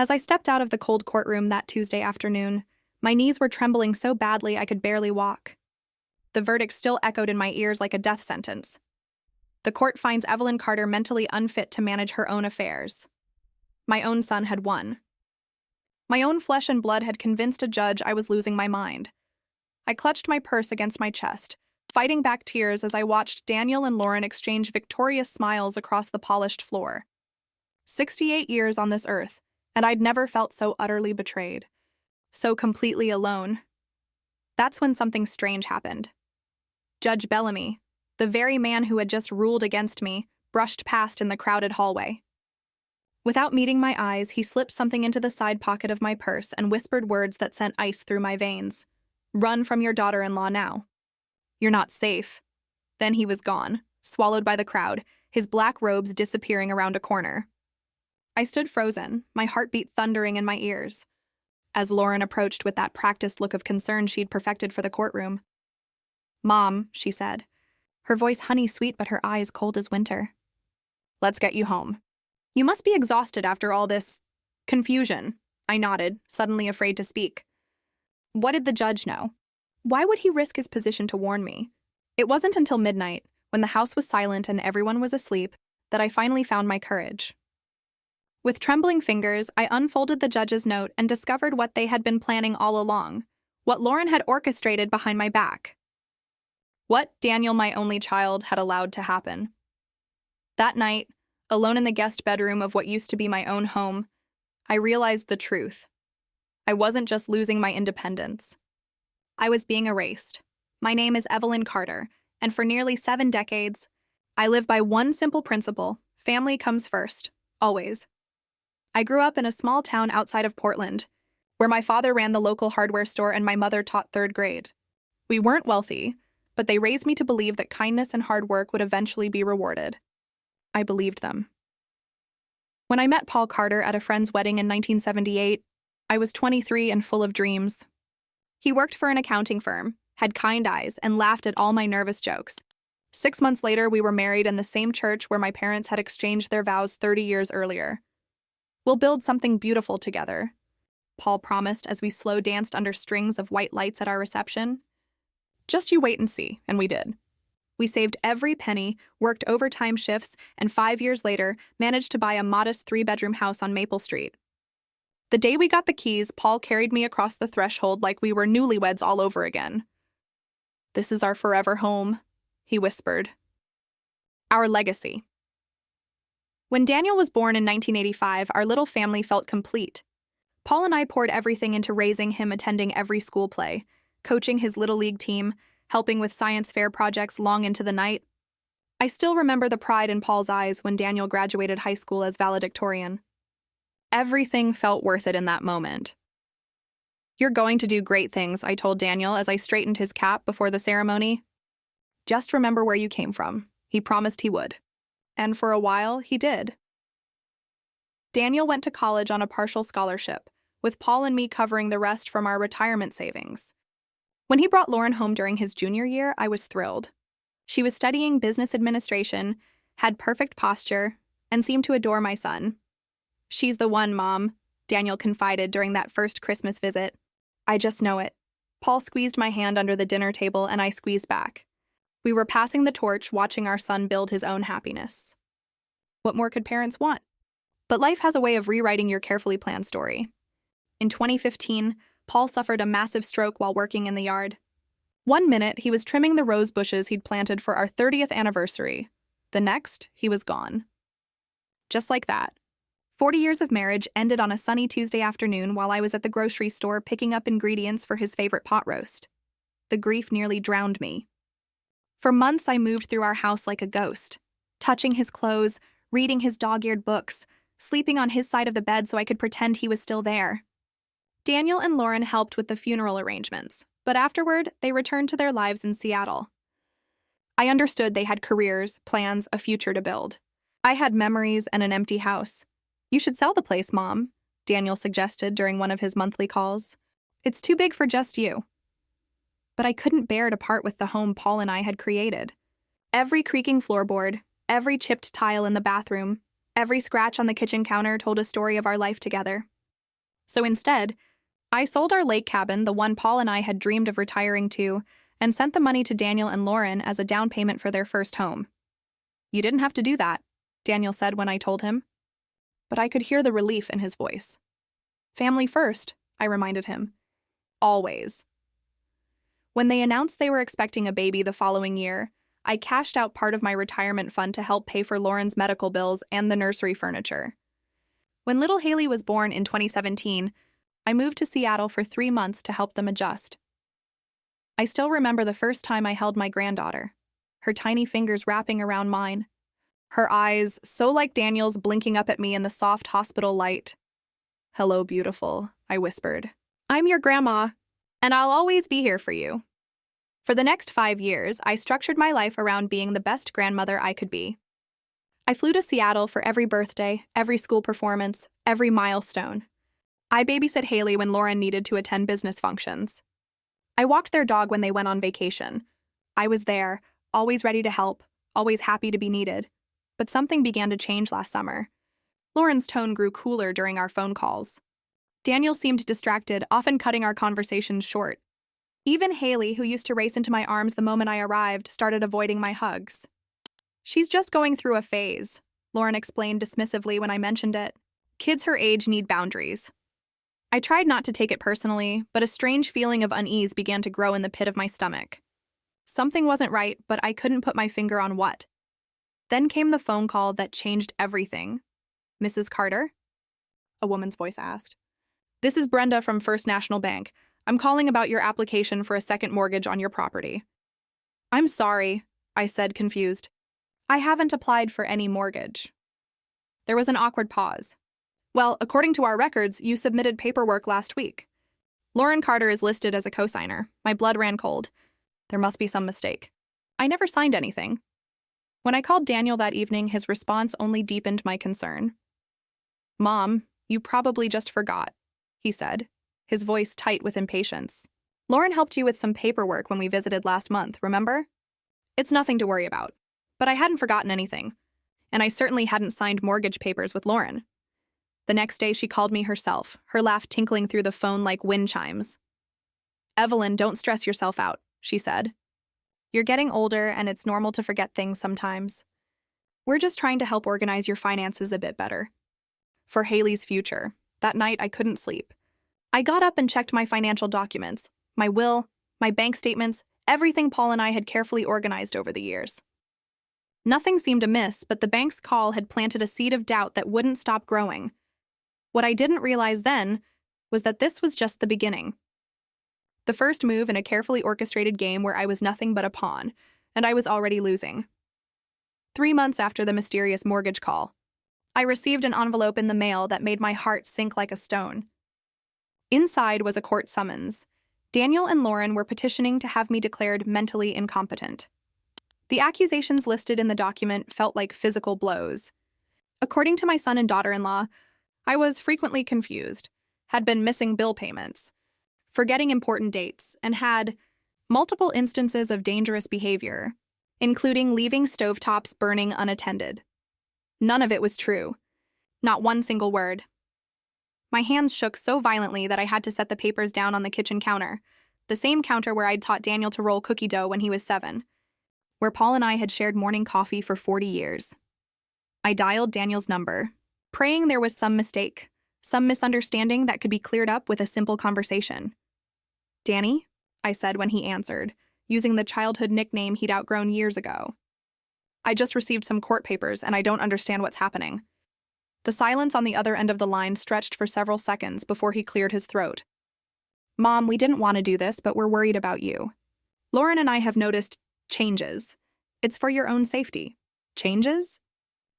As I stepped out of the cold courtroom that Tuesday afternoon, my knees were trembling so badly I could barely walk. The verdict still echoed in my ears like a death sentence. The court finds Evelyn Carter mentally unfit to manage her own affairs. My own son had won. My own flesh and blood had convinced a judge I was losing my mind. I clutched my purse against my chest, fighting back tears as I watched Daniel and Lauren exchange victorious smiles across the polished floor. 68 years on this earth, and I'd never felt so utterly betrayed, so completely alone. That's when something strange happened. Judge Bellamy, the very man who had just ruled against me, brushed past in the crowded hallway. Without meeting my eyes, he slipped something into the side pocket of my purse and whispered words that sent ice through my veins. "Run from your daughter-in-law now. You're not safe." Then he was gone, swallowed by the crowd, his black robes disappearing around a corner. I stood frozen, my heartbeat thundering in my ears, as Lauren approached with that practiced look of concern she'd perfected for the courtroom. "Mom," she said, her voice honey-sweet but her eyes cold as winter. "Let's get you home. You must be exhausted after all this confusion." I nodded, suddenly afraid to speak. What did the judge know? Why would he risk his position to warn me? It wasn't until midnight, when the house was silent and everyone was asleep, that I finally found my courage. With trembling fingers, I unfolded the judge's note and discovered what they had been planning all along, what Lauren had orchestrated behind my back. What Daniel, my only child, had allowed to happen. That night, alone in the guest bedroom of what used to be my own home, I realized the truth. I wasn't just losing my independence. I was being erased. My name is Evelyn Carter, and for nearly 7 decades, I live by one simple principle: family comes first, always. I grew up in a small town outside of Portland, where my father ran the local hardware store and my mother taught 3rd grade. We weren't wealthy, but they raised me to believe that kindness and hard work would eventually be rewarded. I believed them. When I met Paul Carter at a friend's wedding in 1978, I was 23 and full of dreams. He worked for an accounting firm, had kind eyes, and laughed at all my nervous jokes. 6 months later, we were married in the same church where my parents had exchanged their vows 30 years earlier. "We'll build something beautiful together," Paul promised as we slow danced under strings of white lights at our reception. "Just you wait and see," and we did. We saved every penny, worked overtime shifts, and 5 years later, managed to buy a modest 3-bedroom house on Maple Street. The day we got the keys, Paul carried me across the threshold like we were newlyweds all over again. "This is our forever home," he whispered. Our legacy. When Daniel was born in 1985, our little family felt complete. Paul and I poured everything into raising him, attending every school play, coaching his Little League team, helping with science fair projects long into the night. I still remember the pride in Paul's eyes when Daniel graduated high school as valedictorian. Everything felt worth it in that moment. "You're going to do great things," I told Daniel as I straightened his cap before the ceremony. "Just remember where you came from," he promised he would. And for a while, he did. Daniel went to college on a partial scholarship, with Paul and me covering the rest from our retirement savings. When he brought Lauren home during his junior year, I was thrilled. She was studying business administration, had perfect posture, and seemed to adore my son. "She's the one, Mom," Daniel confided during that first Christmas visit. "I just know it." Paul squeezed my hand under the dinner table and I squeezed back. We were passing the torch, watching our son build his own happiness. What more could parents want? But life has a way of rewriting your carefully planned story. In 2015, Paul suffered a massive stroke while working in the yard. One minute, he was trimming the rose bushes he'd planted for our 30th anniversary. The next, he was gone. Just like that. 40 years of marriage ended on a sunny Tuesday afternoon while I was at the grocery store picking up ingredients for his favorite pot roast. The grief nearly drowned me. For months, I moved through our house like a ghost, touching his clothes, reading his dog-eared books, sleeping on his side of the bed so I could pretend he was still there. Daniel and Lauren helped with the funeral arrangements, but afterward, they returned to their lives in Seattle. I understood they had careers, plans, a future to build. I had memories and an empty house. "You should sell the place, Mom," Daniel suggested during one of his monthly calls. "It's too big for just you." But I couldn't bear to part with the home Paul and I had created. Every creaking floorboard, every chipped tile in the bathroom, every scratch on the kitchen counter told a story of our life together. So instead, I sold our lake cabin, the one Paul and I had dreamed of retiring to, and sent the money to Daniel and Lauren as a down payment for their first home. "You didn't have to do that," Daniel said when I told him. But I could hear the relief in his voice. "Family first," I reminded him. "Always." When they announced they were expecting a baby the following year, I cashed out part of my retirement fund to help pay for Lauren's medical bills and the nursery furniture. When little Haley was born in 2017, I moved to Seattle for 3 months to help them adjust. I still remember the first time I held my granddaughter, her tiny fingers wrapping around mine, her eyes, so like Daniel's, blinking up at me in the soft hospital light. "Hello, beautiful," I whispered. "I'm your grandma, and I'll always be here for you." For the next 5 years, I structured my life around being the best grandmother I could be. I flew to Seattle for every birthday, every school performance, every milestone. I babysat Haley when Lauren needed to attend business functions. I walked their dog when they went on vacation. I was there, always ready to help, always happy to be needed. But something began to change last summer. Lauren's tone grew cooler during our phone calls. Daniel seemed distracted, often cutting our conversations short. Even Haley, who used to race into my arms the moment I arrived, started avoiding my hugs. "She's just going through a phase," Lauren explained dismissively when I mentioned it. "Kids her age need boundaries." I tried not to take it personally, but a strange feeling of unease began to grow in the pit of my stomach. Something wasn't right, but I couldn't put my finger on what. Then came the phone call that changed everything. "Mrs. Carter?" a woman's voice asked. "This is Brenda from First National Bank. I'm calling about your application for a second mortgage on your property." "I'm sorry," I said, confused. "I haven't applied for any mortgage." There was an awkward pause. "Well, according to our records, you submitted paperwork last week. Lauren Carter is listed as a cosigner." My blood ran cold. There must be some mistake. I never signed anything. When I called Daniel that evening, his response only deepened my concern. "Mom, you probably just forgot," he said, his voice tight with impatience. "Lauren helped you with some paperwork when we visited last month, remember? It's nothing to worry about." But I hadn't forgotten anything, and I certainly hadn't signed mortgage papers with Lauren. The next day, she called me herself, her laugh tinkling through the phone like wind chimes. "Evelyn, don't stress yourself out," she said. "You're getting older, and it's normal to forget things sometimes. We're just trying to help organize your finances a bit better. For Haley's future." That night, I couldn't sleep. I got up and checked my financial documents, my will, my bank statements, everything Paul and I had carefully organized over the years. Nothing seemed amiss, but the bank's call had planted a seed of doubt that wouldn't stop growing. What I didn't realize then was that this was just the beginning. The first move in a carefully orchestrated game where I was nothing but a pawn, and I was already losing. 3 months after the mysterious mortgage call, I received an envelope in the mail that made my heart sink like a stone. Inside was a court summons. Daniel and Lauren were petitioning to have me declared mentally incompetent. The accusations listed in the document felt like physical blows. According to my son and daughter-in-law, I was frequently confused, had been missing bill payments, forgetting important dates, and had multiple instances of dangerous behavior, including leaving stovetops burning unattended. None of it was true. Not one single word. My hands shook so violently that I had to set the papers down on the kitchen counter, the same counter where I'd taught Daniel to roll cookie dough when he was 7, where Paul and I had shared morning coffee for 40 years. I dialed Daniel's number, praying there was some mistake, some misunderstanding that could be cleared up with a simple conversation. "Danny?" I said when he answered, using the childhood nickname he'd outgrown years ago. "I just received some court papers and I don't understand what's happening." The silence on the other end of the line stretched for several seconds before he cleared his throat. "Mom, we didn't want to do this, but we're worried about you. Lauren and I have noticed changes. It's for your own safety." "Changes?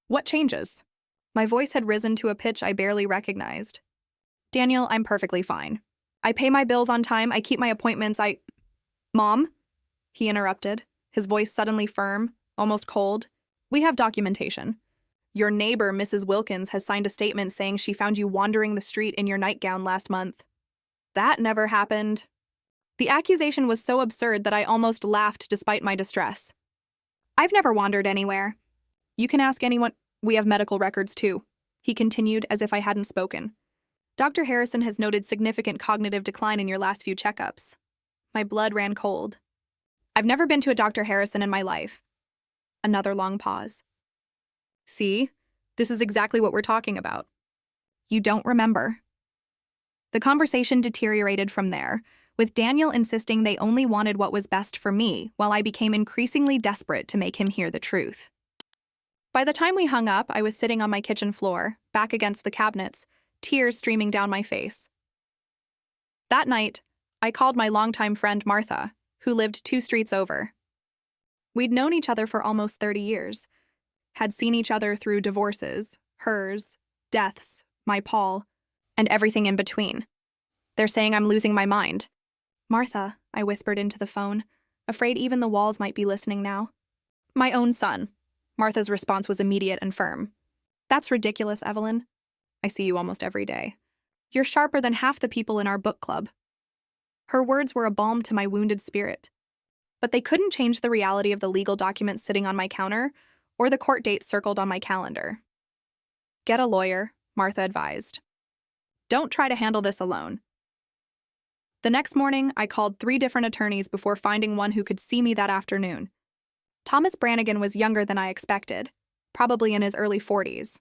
What changes?" My voice had risen to a pitch I barely recognized. "Daniel, I'm perfectly fine. I pay my bills on time, I keep my appointments, Mom?" he interrupted, his voice suddenly firm, almost cold. "We have documentation. Your neighbor, Mrs. Wilkins, has signed a statement saying she found you wandering the street in your nightgown last month." "That never happened." The accusation was so absurd that I almost laughed despite my distress. "I've never wandered anywhere. You can ask anyone. We have medical records too," he continued as if I hadn't spoken. Dr. Harrison has noted significant cognitive decline in your last few checkups. My blood ran cold. I've never been to a Dr. Harrison in my life. Another long pause. See? This is exactly what we're talking about. You don't remember. The conversation deteriorated from there, with Daniel insisting they only wanted what was best for me, while I became increasingly desperate to make him hear the truth. By the time we hung up, I was sitting on my kitchen floor, back against the cabinets, tears streaming down my face. That night, I called my longtime friend Martha, who lived 2 streets over. We'd known each other for almost 30 years, had seen each other through divorces, hers, deaths, my Paul, and everything in between. They're saying I'm losing my mind. Martha, I whispered into the phone, afraid even the walls might be listening now. My own son. Martha's response was immediate and firm. That's ridiculous, Evelyn. I see you almost every day. You're sharper than half the people in our book club. Her words were a balm to my wounded spirit. But they couldn't change the reality of the legal documents sitting on my counter or the court date circled on my calendar. Get a lawyer, Martha advised. Don't try to handle this alone. The next morning, I called 3 different attorneys before finding one who could see me that afternoon. Thomas Brannigan was younger than I expected, probably in his early 40s.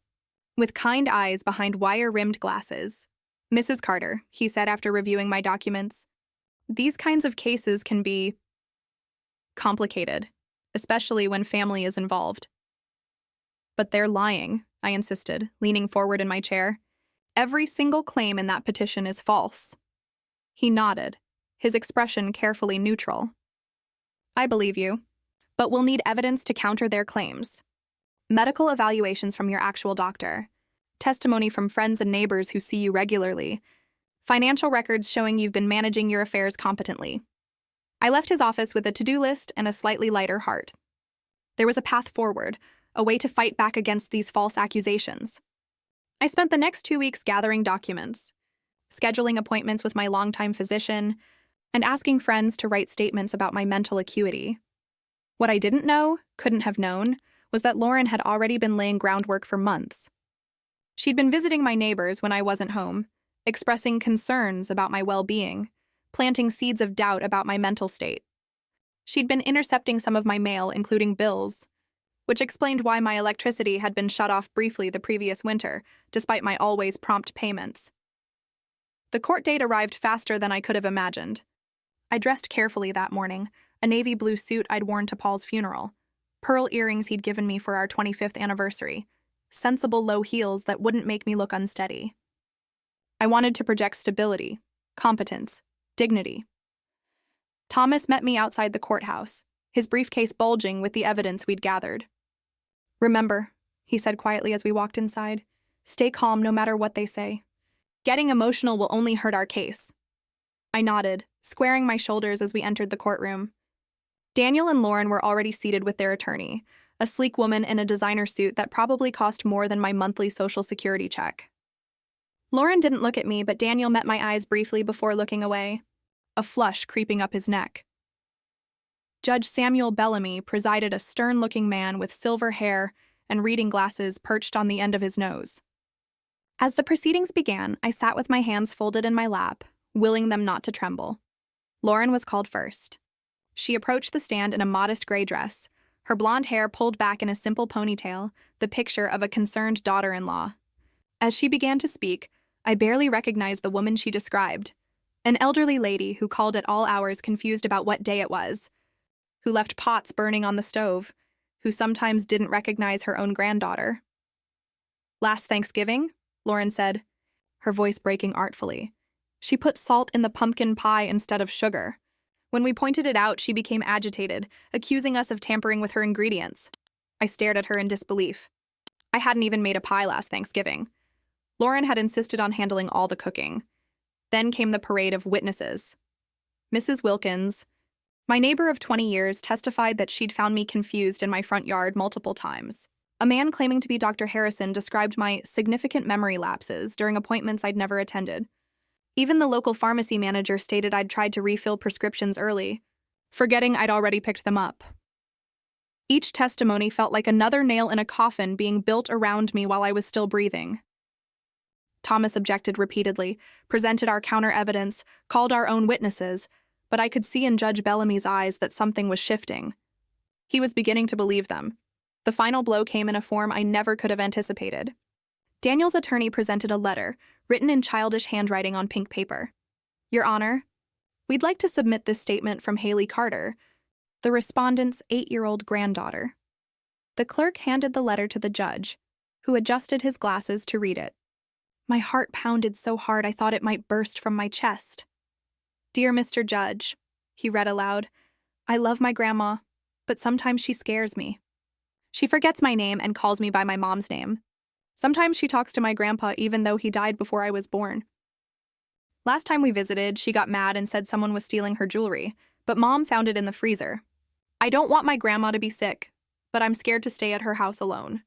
With kind eyes behind wire-rimmed glasses. Mrs. Carter, he said after reviewing my documents, these kinds of cases can be complicated, especially when family is involved. But they're lying, I insisted, leaning forward in my chair. Every single claim in that petition is false. He nodded, his expression carefully neutral. I believe you, but we'll need evidence to counter their claims. Medical evaluations from your actual doctor, testimony from friends and neighbors who see you regularly, financial records showing you've been managing your affairs competently. I left his office with a to-do list and a slightly lighter heart. There was a path forward, a way to fight back against these false accusations. I spent the next 2 weeks gathering documents, scheduling appointments with my longtime physician, and asking friends to write statements about my mental acuity. What I didn't know, couldn't have known, was that Lauren had already been laying groundwork for months. She'd been visiting my neighbors when I wasn't home, expressing concerns about my well-being, planting seeds of doubt about my mental state. She'd been intercepting some of my mail, including bills, which explained why my electricity had been shut off briefly the previous winter, despite my always prompt payments. The court date arrived faster than I could have imagined. I dressed carefully that morning, a navy blue suit I'd worn to Paul's funeral, pearl earrings he'd given me for our 25th anniversary, sensible low heels that wouldn't make me look unsteady. I wanted to project stability, competence, dignity. Thomas met me outside the courthouse, his briefcase bulging with the evidence we'd gathered. Remember, he said quietly as we walked inside, stay calm no matter what they say. Getting emotional will only hurt our case. I nodded, squaring my shoulders as we entered the courtroom. Daniel and Lauren were already seated with their attorney, a sleek woman in a designer suit that probably cost more than my monthly Social Security check. Lauren didn't look at me, but Daniel met my eyes briefly before looking away, a flush creeping up his neck. Judge Samuel Bellamy presided, a stern-looking man with silver hair and reading glasses perched on the end of his nose. As the proceedings began, I sat with my hands folded in my lap, willing them not to tremble. Lauren was called first. She approached the stand in a modest gray dress, her blonde hair pulled back in a simple ponytail, the picture of a concerned daughter-in-law. As she began to speak, I barely recognized the woman she described, an elderly lady who called at all hours confused about what day it was, who left pots burning on the stove, who sometimes didn't recognize her own granddaughter. Last Thanksgiving, Lauren said, her voice breaking artfully. She put salt in the pumpkin pie instead of sugar. When we pointed it out, she became agitated, accusing us of tampering with her ingredients. I stared at her in disbelief. I hadn't even made a pie last Thanksgiving. Lauren had insisted on handling all the cooking. Then came the parade of witnesses. Mrs. Wilkins, my neighbor of 20 years, testified that she'd found me confused in my front yard multiple times. A man claiming to be Dr. Harrison described my significant memory lapses during appointments I'd never attended. Even the local pharmacy manager stated I'd tried to refill prescriptions early, forgetting I'd already picked them up. Each testimony felt like another nail in a coffin being built around me while I was still breathing. Thomas objected repeatedly, presented our counter-evidence, called our own witnesses, but I could see in Judge Bellamy's eyes that something was shifting. He was beginning to believe them. The final blow came in a form I never could have anticipated. Daniel's attorney presented a letter, written in childish handwriting on pink paper. Your Honor, we'd like to submit this statement from Haley Carter, the respondent's 8-year-old granddaughter. The clerk handed the letter to the judge, who adjusted his glasses to read it. My heart pounded so hard I thought it might burst from my chest. Dear Mr. Judge, he read aloud, I love my grandma, but sometimes she scares me. She forgets my name and calls me by my mom's name. Sometimes she talks to my grandpa even though he died before I was born. Last time we visited, she got mad and said someone was stealing her jewelry, but Mom found it in the freezer. I don't want my grandma to be sick, but I'm scared to stay at her house alone.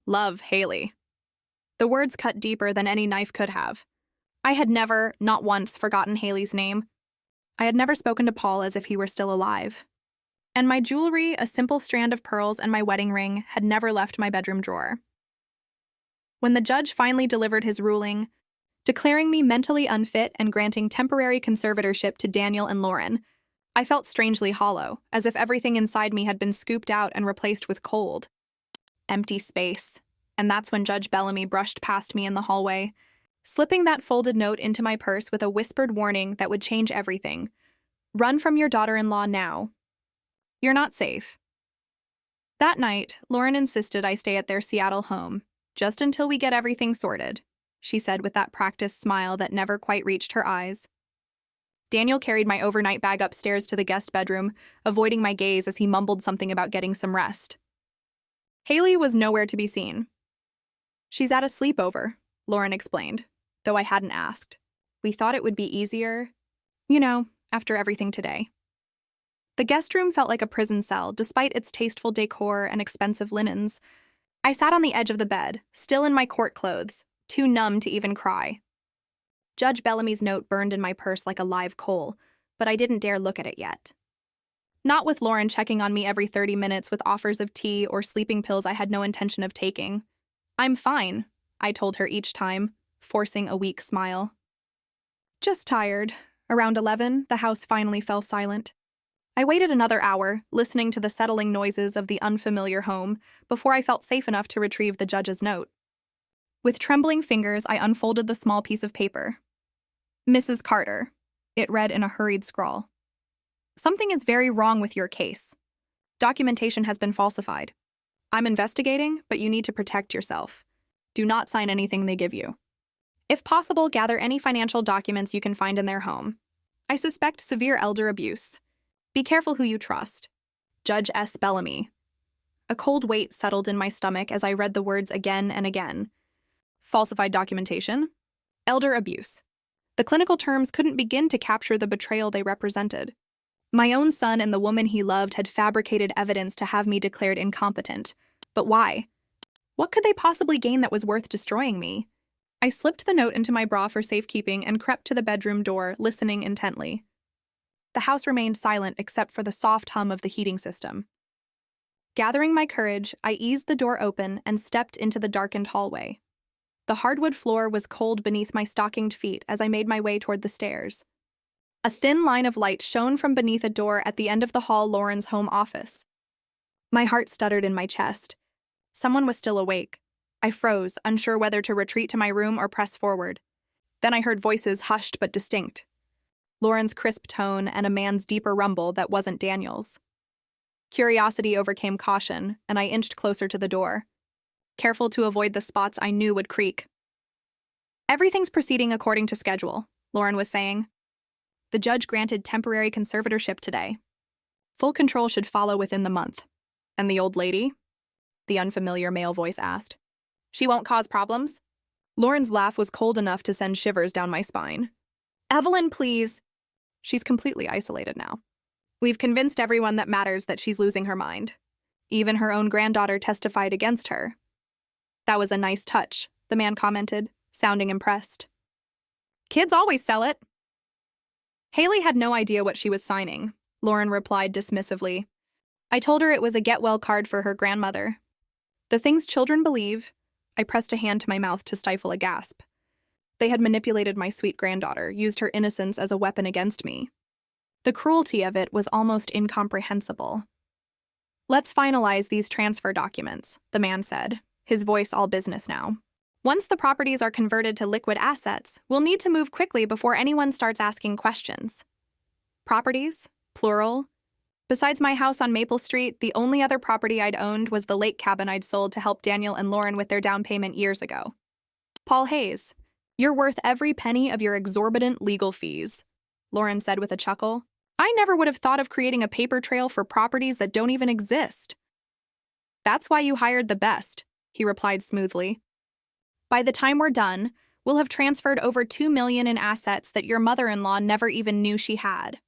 Love, Haley. The words cut deeper than any knife could have. I had never, not once, forgotten Haley's name. I had never spoken to Paul as if he were still alive. And my jewelry, a simple strand of pearls and my wedding ring, had never left my bedroom drawer. When the judge finally delivered his ruling, declaring me mentally unfit and granting temporary conservatorship to Daniel and Lauren, I felt strangely hollow, as if everything inside me had been scooped out and replaced with cold, empty space. And that's when Judge Bellamy brushed past me in the hallway, slipping that folded note into my purse with a whispered warning that would change everything. Run from your daughter-in-law now. You're not safe. That night, Lauren insisted I stay at their Seattle home, just until we get everything sorted, she said with that practiced smile that never quite reached her eyes. Daniel carried my overnight bag upstairs to the guest bedroom, avoiding my gaze as he mumbled something about getting some rest. Haley was nowhere to be seen. She's at a sleepover, Lauren explained, though I hadn't asked. We thought it would be easier, after everything today. The guest room felt like a prison cell, despite its tasteful decor and expensive linens. I sat on the edge of the bed, still in my court clothes, too numb to even cry. Judge Bellamy's note burned in my purse like a live coal, but I didn't dare look at it yet. Not with Lauren checking on me every 30 minutes with offers of tea or sleeping pills I had no intention of taking. I'm fine, I told her each time, forcing a weak smile. Just tired. Around 11, the house finally fell silent. I waited another hour, listening to the settling noises of the unfamiliar home, before I felt safe enough to retrieve the judge's note. With trembling fingers, I unfolded the small piece of paper. Mrs. Carter, it read in a hurried scrawl. Something is very wrong with your case. Documentation has been falsified. I'm investigating, but you need to protect yourself. Do not sign anything they give you. If possible, gather any financial documents you can find in their home. I suspect severe elder abuse. Be careful who you trust. Judge S. Bellamy. A cold weight settled in my stomach as I read the words again and again. Falsified documentation. Elder abuse. The clinical terms couldn't begin to capture the betrayal they represented. My own son and the woman he loved had fabricated evidence to have me declared incompetent. But why? What could they possibly gain that was worth destroying me? I slipped the note into my bra for safekeeping and crept to the bedroom door, listening intently. The house remained silent except for the soft hum of the heating system. Gathering my courage, I eased the door open and stepped into the darkened hallway. The hardwood floor was cold beneath my stockinged feet as I made my way toward the stairs. A thin line of light shone from beneath a door at the end of the hall, Lauren's home office. My heart stuttered in my chest. Someone was still awake. I froze, unsure whether to retreat to my room or press forward. Then I heard voices hushed but distinct. Lauren's crisp tone and a man's deeper rumble that wasn't Daniel's. Curiosity overcame caution, and I inched closer to the door, careful to avoid the spots I knew would creak. Everything's proceeding according to schedule, Lauren was saying. The judge granted temporary conservatorship today. Full control should follow within the month. And the old lady? The unfamiliar male voice asked. She won't cause problems? Lauren's laugh was cold enough to send shivers down my spine. Evelyn, please. She's completely isolated now. We've convinced everyone that matters that she's losing her mind. Even her own granddaughter testified against her. That was a nice touch, the man commented, sounding impressed. Kids always sell it. Haley had no idea what she was signing, Lauren replied dismissively. I told her it was a get-well card for her grandmother. The things children believe. I pressed a hand to my mouth to stifle a gasp. They had manipulated my sweet granddaughter, used her innocence as a weapon against me. The cruelty of it was almost incomprehensible. "Let's finalize these transfer documents," the man said, his voice all business now. "Once the properties are converted to liquid assets, we'll need to move quickly before anyone starts asking questions." Properties? Plural? Besides my house on Maple Street, the only other property I'd owned was the lake cabin I'd sold to help Daniel and Lauren with their down payment years ago. "Paul Hayes, you're worth every penny of your exorbitant legal fees," Lauren said with a chuckle. "I never would have thought of creating a paper trail for properties that don't even exist." "That's why you hired the best," he replied smoothly. "By the time we're done, we'll have transferred over $2 million in assets that your mother-in-law never even knew she had."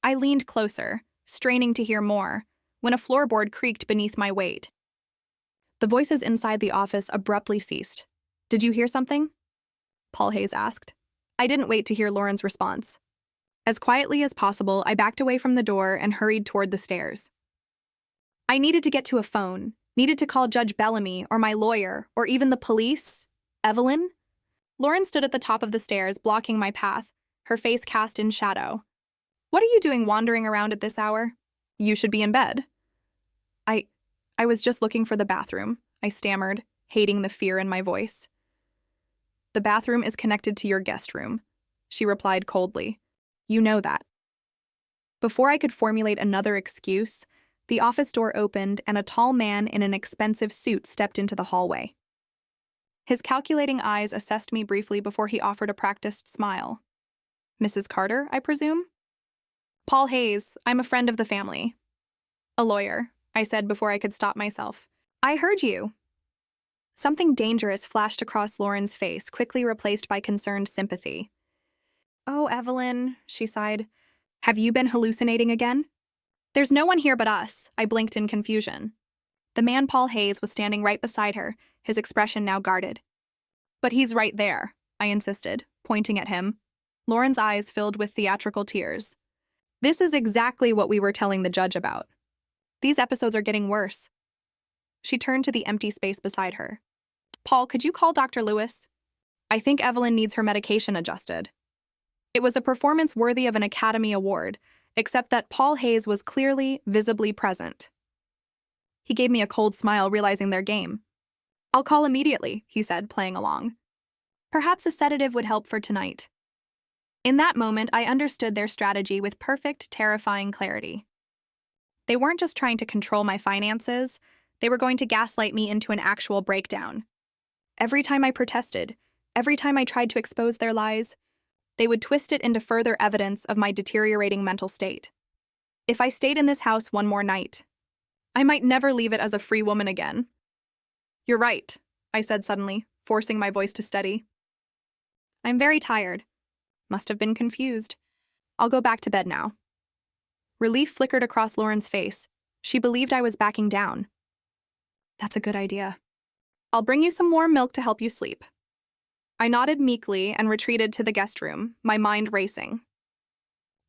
I leaned closer, straining to hear more, when a floorboard creaked beneath my weight. The voices inside the office abruptly ceased. "Did you hear something?" Paul Hayes asked. I didn't wait to hear Lauren's response. As quietly as possible, I backed away from the door and hurried toward the stairs. I needed to get to a phone, needed to call Judge Bellamy or my lawyer or even the police. Evelyn? Lauren stood at the top of the stairs, blocking my path, her face cast in shadow. "What are you doing wandering around at this hour? You should be in bed." I was just looking for the bathroom," I stammered, hating the fear in my voice. "The bathroom is connected to your guest room," she replied coldly. "You know that." Before I could formulate another excuse, the office door opened and a tall man in an expensive suit stepped into the hallway. His calculating eyes assessed me briefly before he offered a practiced smile. "Mrs. Carter, I presume?" "Paul Hayes, I'm a friend of the family." "A lawyer," I said before I could stop myself. "I heard you." Something dangerous flashed across Lauren's face, quickly replaced by concerned sympathy. "Oh, Evelyn," she sighed. "Have you been hallucinating again?" "There's no one here but us," I blinked in confusion. The man Paul Hayes was standing right beside her, his expression now guarded. "But he's right there," I insisted, pointing at him. Lauren's eyes filled with theatrical tears. "This is exactly what we were telling the judge about. These episodes are getting worse." She turned to the empty space beside her. "Paul, could you call Dr. Lewis? I think Evelyn needs her medication adjusted." It was a performance worthy of an Academy Award, except that Paul Hayes was clearly, visibly present. He gave me a cold smile, realizing their game. "I'll call immediately," he said, playing along. "Perhaps a sedative would help for tonight." In that moment, I understood their strategy with perfect, terrifying clarity. They weren't just trying to control my finances, they were going to gaslight me into an actual breakdown. Every time I protested, every time I tried to expose their lies, they would twist it into further evidence of my deteriorating mental state. If I stayed in this house one more night, I might never leave it as a free woman again. "You're right," I said suddenly, forcing my voice to steady. "I'm very tired. Must have been confused. I'll go back to bed now." Relief flickered across Lauren's face. She believed I was backing down. "That's a good idea. I'll bring you some warm milk to help you sleep." I nodded meekly and retreated to the guest room, my mind racing.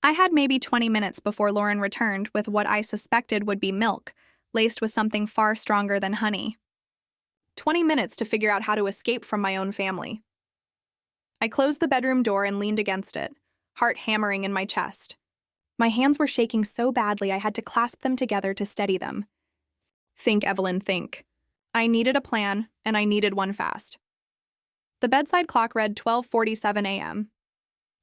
I had maybe 20 minutes before Lauren returned with what I suspected would be milk, laced with something far stronger than honey. 20 minutes to figure out how to escape from my own family. I closed the bedroom door and leaned against it, heart hammering in my chest. My hands were shaking so badly I had to clasp them together to steady them. Think, Evelyn, think. I needed a plan, and I needed one fast. The bedside clock read 12:47 a.m.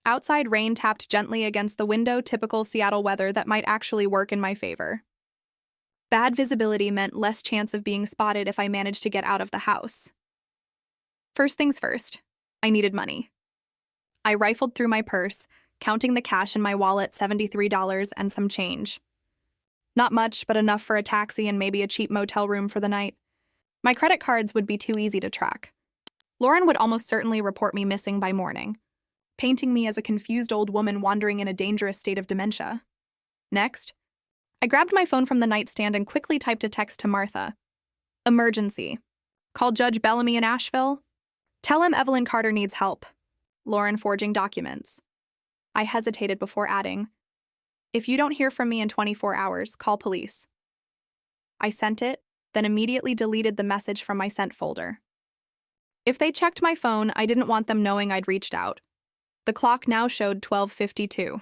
Outside rain tapped gently against the window, typical Seattle weather that might actually work in my favor. Bad visibility meant less chance of being spotted if I managed to get out of the house. First things first, I needed money. I rifled through my purse, counting the cash in my wallet, $73 and some change. Not much, but enough for a taxi and maybe a cheap motel room for the night. My credit cards would be too easy to track. Lauren would almost certainly report me missing by morning, painting me as a confused old woman wandering in a dangerous state of dementia. Next, I grabbed my phone from the nightstand and quickly typed a text to Martha. "Emergency. Call Judge Bellamy in Asheville. Tell him Evelyn Carter needs help. Lauren forging documents." I hesitated before adding, "If you don't hear from me in 24 hours, call police." I sent it, then immediately deleted the message from my sent folder. If they checked my phone, I didn't want them knowing I'd reached out. The clock now showed 12:52.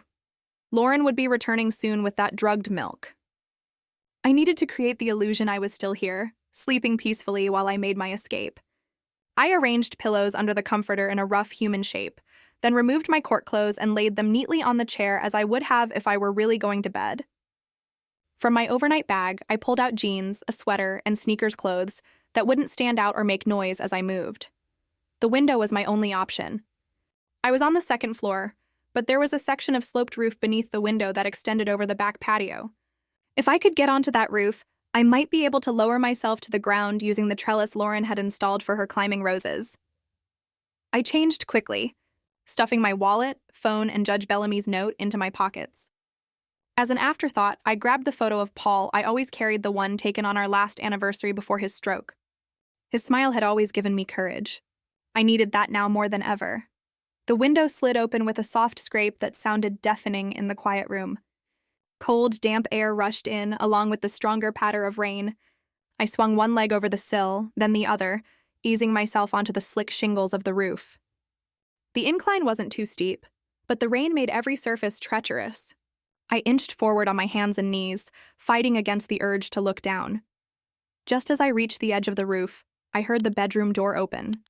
Lauren would be returning soon with that drugged milk. I needed to create the illusion I was still here, sleeping peacefully while I made my escape. I arranged pillows under the comforter in a rough human shape, then removed my court clothes and laid them neatly on the chair as I would have if I were really going to bed. From my overnight bag, I pulled out jeans, a sweater, and sneakers clothes that wouldn't stand out or make noise as I moved. The window was my only option. I was on the second floor, but there was a section of sloped roof beneath the window that extended over the back patio. If I could get onto that roof, I might be able to lower myself to the ground using the trellis Lauren had installed for her climbing roses. I changed quickly, stuffing my wallet, phone, and Judge Bellamy's note into my pockets. As an afterthought, I grabbed the photo of Paul. I always carried the one taken on our last anniversary before his stroke. His smile had always given me courage. I needed that now more than ever. The window slid open with a soft scrape that sounded deafening in the quiet room. Cold, damp air rushed in, along with the stronger patter of rain. I swung one leg over the sill, then the other, easing myself onto the slick shingles of the roof. The incline wasn't too steep, but the rain made every surface treacherous. I inched forward on my hands and knees, fighting against the urge to look down. Just as I reached the edge of the roof, I heard the bedroom door open.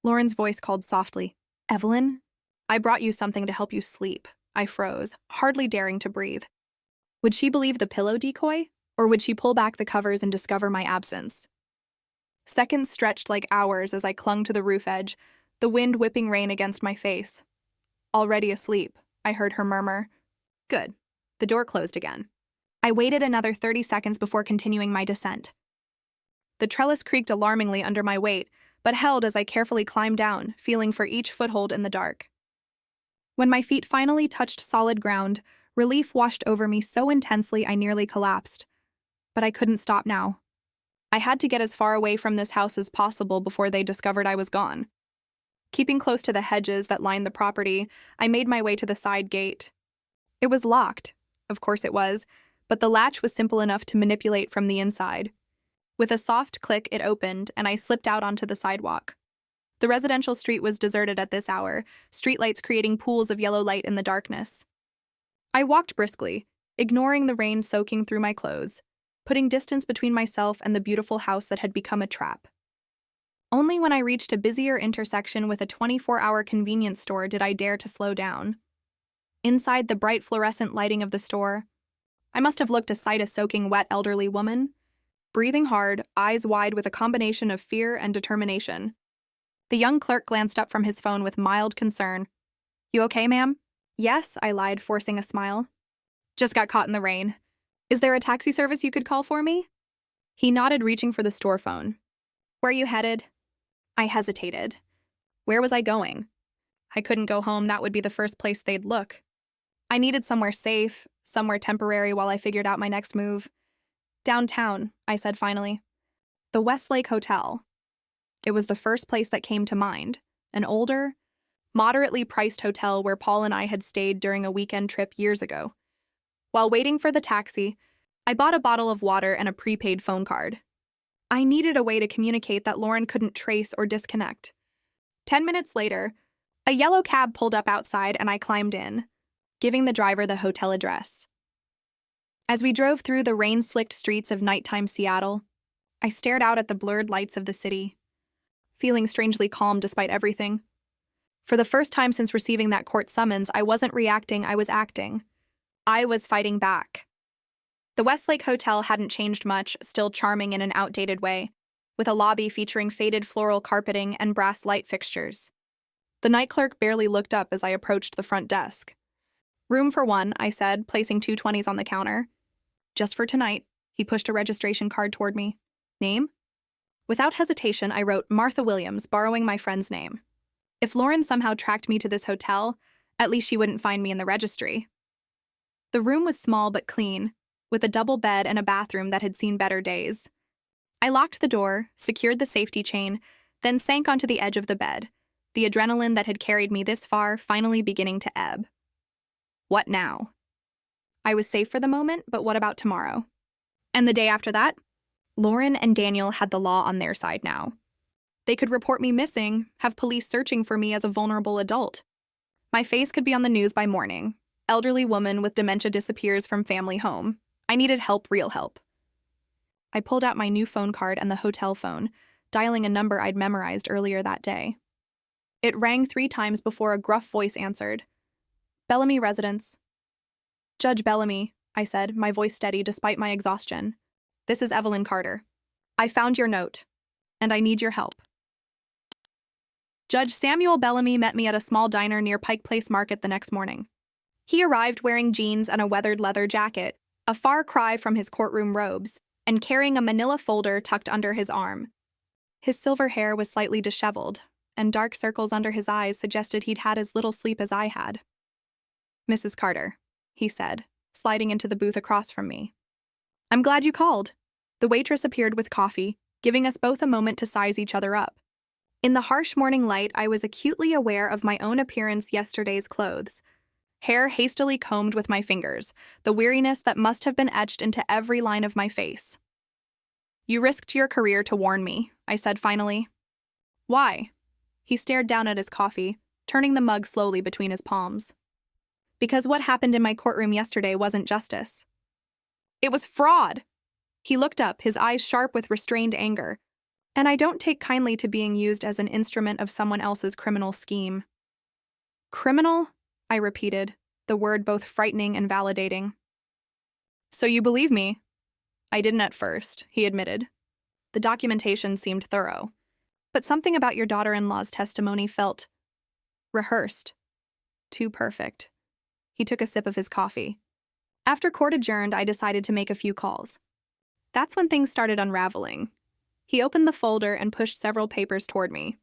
Lauren's voice called softly, "Evelyn, I brought you something to help you sleep." I froze, hardly daring to breathe. Would she believe the pillow decoy, or would she pull back the covers and discover my absence? Seconds stretched like hours as I clung to the roof edge, the wind whipping rain against my face. "Already asleep," I heard her murmur. Good. The door closed again. I waited another 30 seconds before continuing my descent. The trellis creaked alarmingly under my weight, but held as I carefully climbed down, feeling for each foothold in the dark. When my feet finally touched solid ground, relief washed over me so intensely I nearly collapsed. But I couldn't stop now. I had to get as far away from this house as possible before they discovered I was gone. Keeping close to the hedges that lined the property, I made my way to the side gate. It was locked. Of course it was, but the latch was simple enough to manipulate from the inside. With a soft click, it opened, and I slipped out onto the sidewalk. The residential street was deserted at this hour, streetlights creating pools of yellow light in the darkness. I walked briskly, ignoring the rain soaking through my clothes, putting distance between myself and the beautiful house that had become a trap. Only when I reached a busier intersection with a 24-hour convenience store did I dare to slow down. Inside the bright fluorescent lighting of the store, I must have looked a sight, a soaking wet elderly woman, breathing hard, eyes wide with a combination of fear and determination. The young clerk glanced up from his phone with mild concern. "You okay, ma'am?" "Yes," I lied, forcing a smile. "Just got caught in the rain. Is there a taxi service you could call for me?" He nodded, reaching for the store phone. "Where are you headed?" I hesitated. Where was I going? I couldn't go home. That would be the first place they'd look. I needed somewhere safe, somewhere temporary while I figured out my next move. "Downtown," I said finally. "The Westlake Hotel." It was the first place that came to mind, an older, moderately priced hotel where Paul and I had stayed during a weekend trip years ago. While waiting for the taxi, I bought a bottle of water and a prepaid phone card. I needed a way to communicate that Lauren couldn't trace or disconnect. 10 minutes later, a yellow cab pulled up outside and I climbed in, giving the driver the hotel address. As we drove through the rain-slicked streets of nighttime Seattle, I stared out at the blurred lights of the city, feeling strangely calm despite everything. For the first time since receiving that court summons, I wasn't reacting, I was acting. I was fighting back. The Westlake Hotel hadn't changed much, still charming in an outdated way, with a lobby featuring faded floral carpeting and brass light fixtures. The night clerk barely looked up as I approached the front desk. "Room for one," I said, placing 2 20s on the counter. "Just for tonight." He pushed a registration card toward me. "Name?" Without hesitation, I wrote Martha Williams, borrowing my friend's name. If Lauren somehow tracked me to this hotel, at least she wouldn't find me in the registry. The room was small but clean, with a double bed and a bathroom that had seen better days. I locked the door, secured the safety chain, then sank onto the edge of the bed, the adrenaline that had carried me this far finally beginning to ebb. What now? I was safe for the moment, but what about tomorrow? And the day after that? Lauren and Daniel had the law on their side now. They could report me missing, have police searching for me as a vulnerable adult. My face could be on the news by morning. Elderly woman with dementia disappears from family home. I needed help, real help. I pulled out my new phone card and the hotel phone, dialing a number I'd memorized earlier that day. It rang 3 times before a gruff voice answered. Bellamy residence. Judge Bellamy, I said, my voice steady despite my exhaustion. This is Evelyn Carter. I found your note, and I need your help. Judge Samuel Bellamy met me at a small diner near Pike Place Market the next morning. He arrived wearing jeans and a weathered leather jacket, a far cry from his courtroom robes, and carrying a manila folder tucked under his arm. His silver hair was slightly disheveled, and dark circles under his eyes suggested he'd had as little sleep as I had. Mrs. Carter, he said, sliding into the booth across from me. I'm glad you called. The waitress appeared with coffee, giving us both a moment to size each other up. In the harsh morning light, I was acutely aware of my own appearance yesterday's clothes. Hair hastily combed with my fingers, the weariness that must have been etched into every line of my face. You risked your career to warn me, I said finally. Why? He stared down at his coffee, turning the mug slowly between his palms. Because what happened in my courtroom yesterday wasn't justice. It was fraud! He looked up, his eyes sharp with restrained anger. And I don't take kindly to being used as an instrument of someone else's criminal scheme. Criminal? I repeated, the word both frightening and validating. So you believe me? I didn't at first, he admitted. The documentation seemed thorough. But something about your daughter-in-law's testimony felt rehearsed. Too perfect. He took a sip of his coffee. After court adjourned, I decided to make a few calls. That's when things started unraveling. He opened the folder and pushed several papers toward me.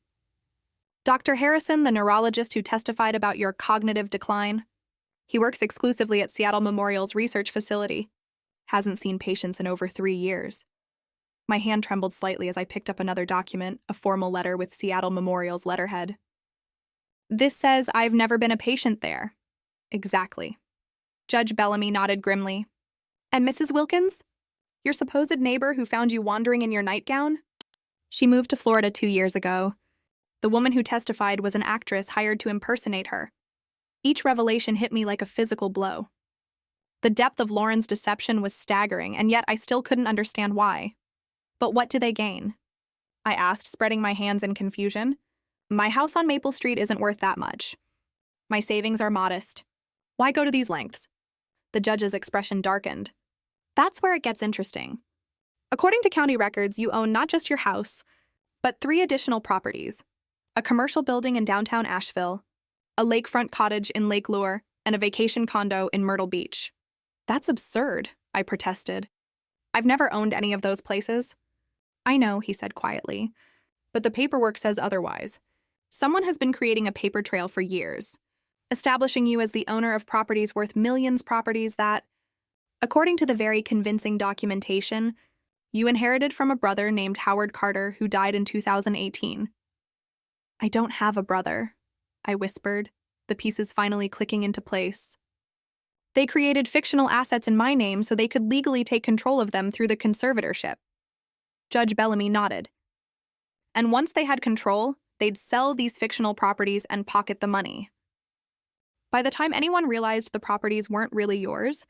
Dr. Harrison, the neurologist who testified about your cognitive decline. He works exclusively at Seattle Memorial's research facility. Hasn't seen patients in over 3 years. My hand trembled slightly as I picked up another document, a formal letter with Seattle Memorial's letterhead. This says I've never been a patient there. Exactly. Judge Bellamy nodded grimly. And Mrs. Wilkins? Your supposed neighbor who found you wandering in your nightgown? She moved to Florida 2 years ago. The woman who testified was an actress hired to impersonate her. Each revelation hit me like a physical blow. The depth of Lauren's deception was staggering, and yet I still couldn't understand why. But what do they gain? I asked, spreading my hands in confusion. My house on Maple Street isn't worth that much. My savings are modest. Why go to these lengths? The judge's expression darkened. That's where it gets interesting. According to county records, you own not just your house, but 3 additional properties. A commercial building in downtown Asheville, a lakefront cottage in Lake Lure, and a vacation condo in Myrtle Beach. That's absurd, I protested. I've never owned any of those places. I know, he said quietly, but the paperwork says otherwise. Someone has been creating a paper trail for years, establishing you as the owner of properties worth millions, properties that, according to the very convincing documentation, you inherited from a brother named Howard Carter who died in 2018. I don't have a brother, I whispered, the pieces finally clicking into place. They created fictional assets in my name so they could legally take control of them through the conservatorship. Judge Bellamy nodded. And once they had control, they'd sell these fictional properties and pocket the money. By the time anyone realized the properties weren't really yours,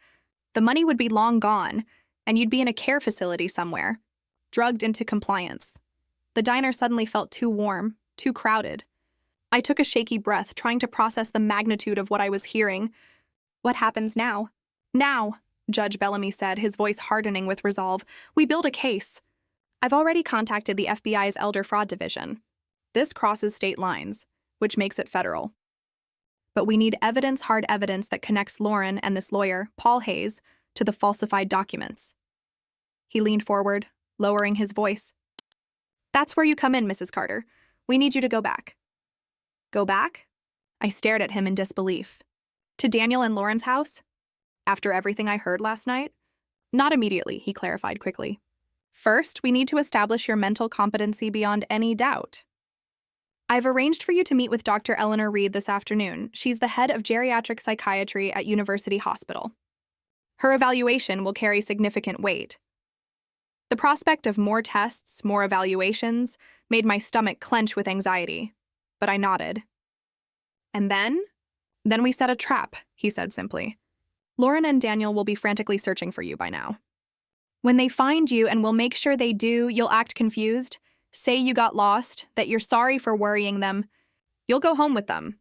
the money would be long gone, and you'd be in a care facility somewhere, drugged into compliance. The diner suddenly felt too warm, too crowded. I took a shaky breath, trying to process the magnitude of what I was hearing. What happens now? Now, Judge Bellamy said, his voice hardening with resolve. We build a case. I've already contacted the FBI's Elder Fraud Division. This crosses state lines, which makes it federal. But we need evidence, hard evidence that connects Lauren and this lawyer, Paul Hayes, to the falsified documents. He leaned forward, lowering his voice. That's where you come in, Mrs. Carter. We need you to go back. Go back? I stared at him in disbelief. To Daniel and Lauren's house? After everything I heard last night? Not immediately, he clarified quickly. First, we need to establish your mental competency beyond any doubt. I've arranged for you to meet with Dr. Eleanor Reed this afternoon. She's the head of geriatric psychiatry at University Hospital. Her evaluation will carry significant weight. The prospect of more tests, more evaluations, made my stomach clench with anxiety, but I nodded. And then? Then we set a trap, he said simply. Lauren and Daniel will be frantically searching for you by now. When they find you, and we'll make sure they do, you'll act confused, say you got lost, that you're sorry for worrying them. You'll go home with them.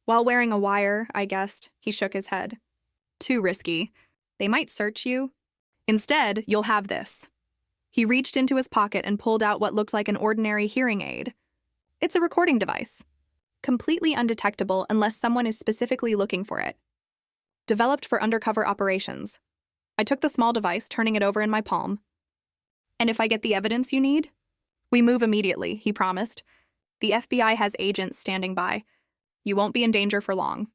While wearing a wire, I guessed. He shook his head. Too risky. They might search you. Instead, you'll have this. He reached into his pocket and pulled out what looked like an ordinary hearing aid. It's a recording device. Completely undetectable unless someone is specifically looking for it. Developed for undercover operations. I took the small device, turning it over in my palm. And if I get the evidence you need? We move immediately, he promised. The FBI has agents standing by. You won't be in danger for long.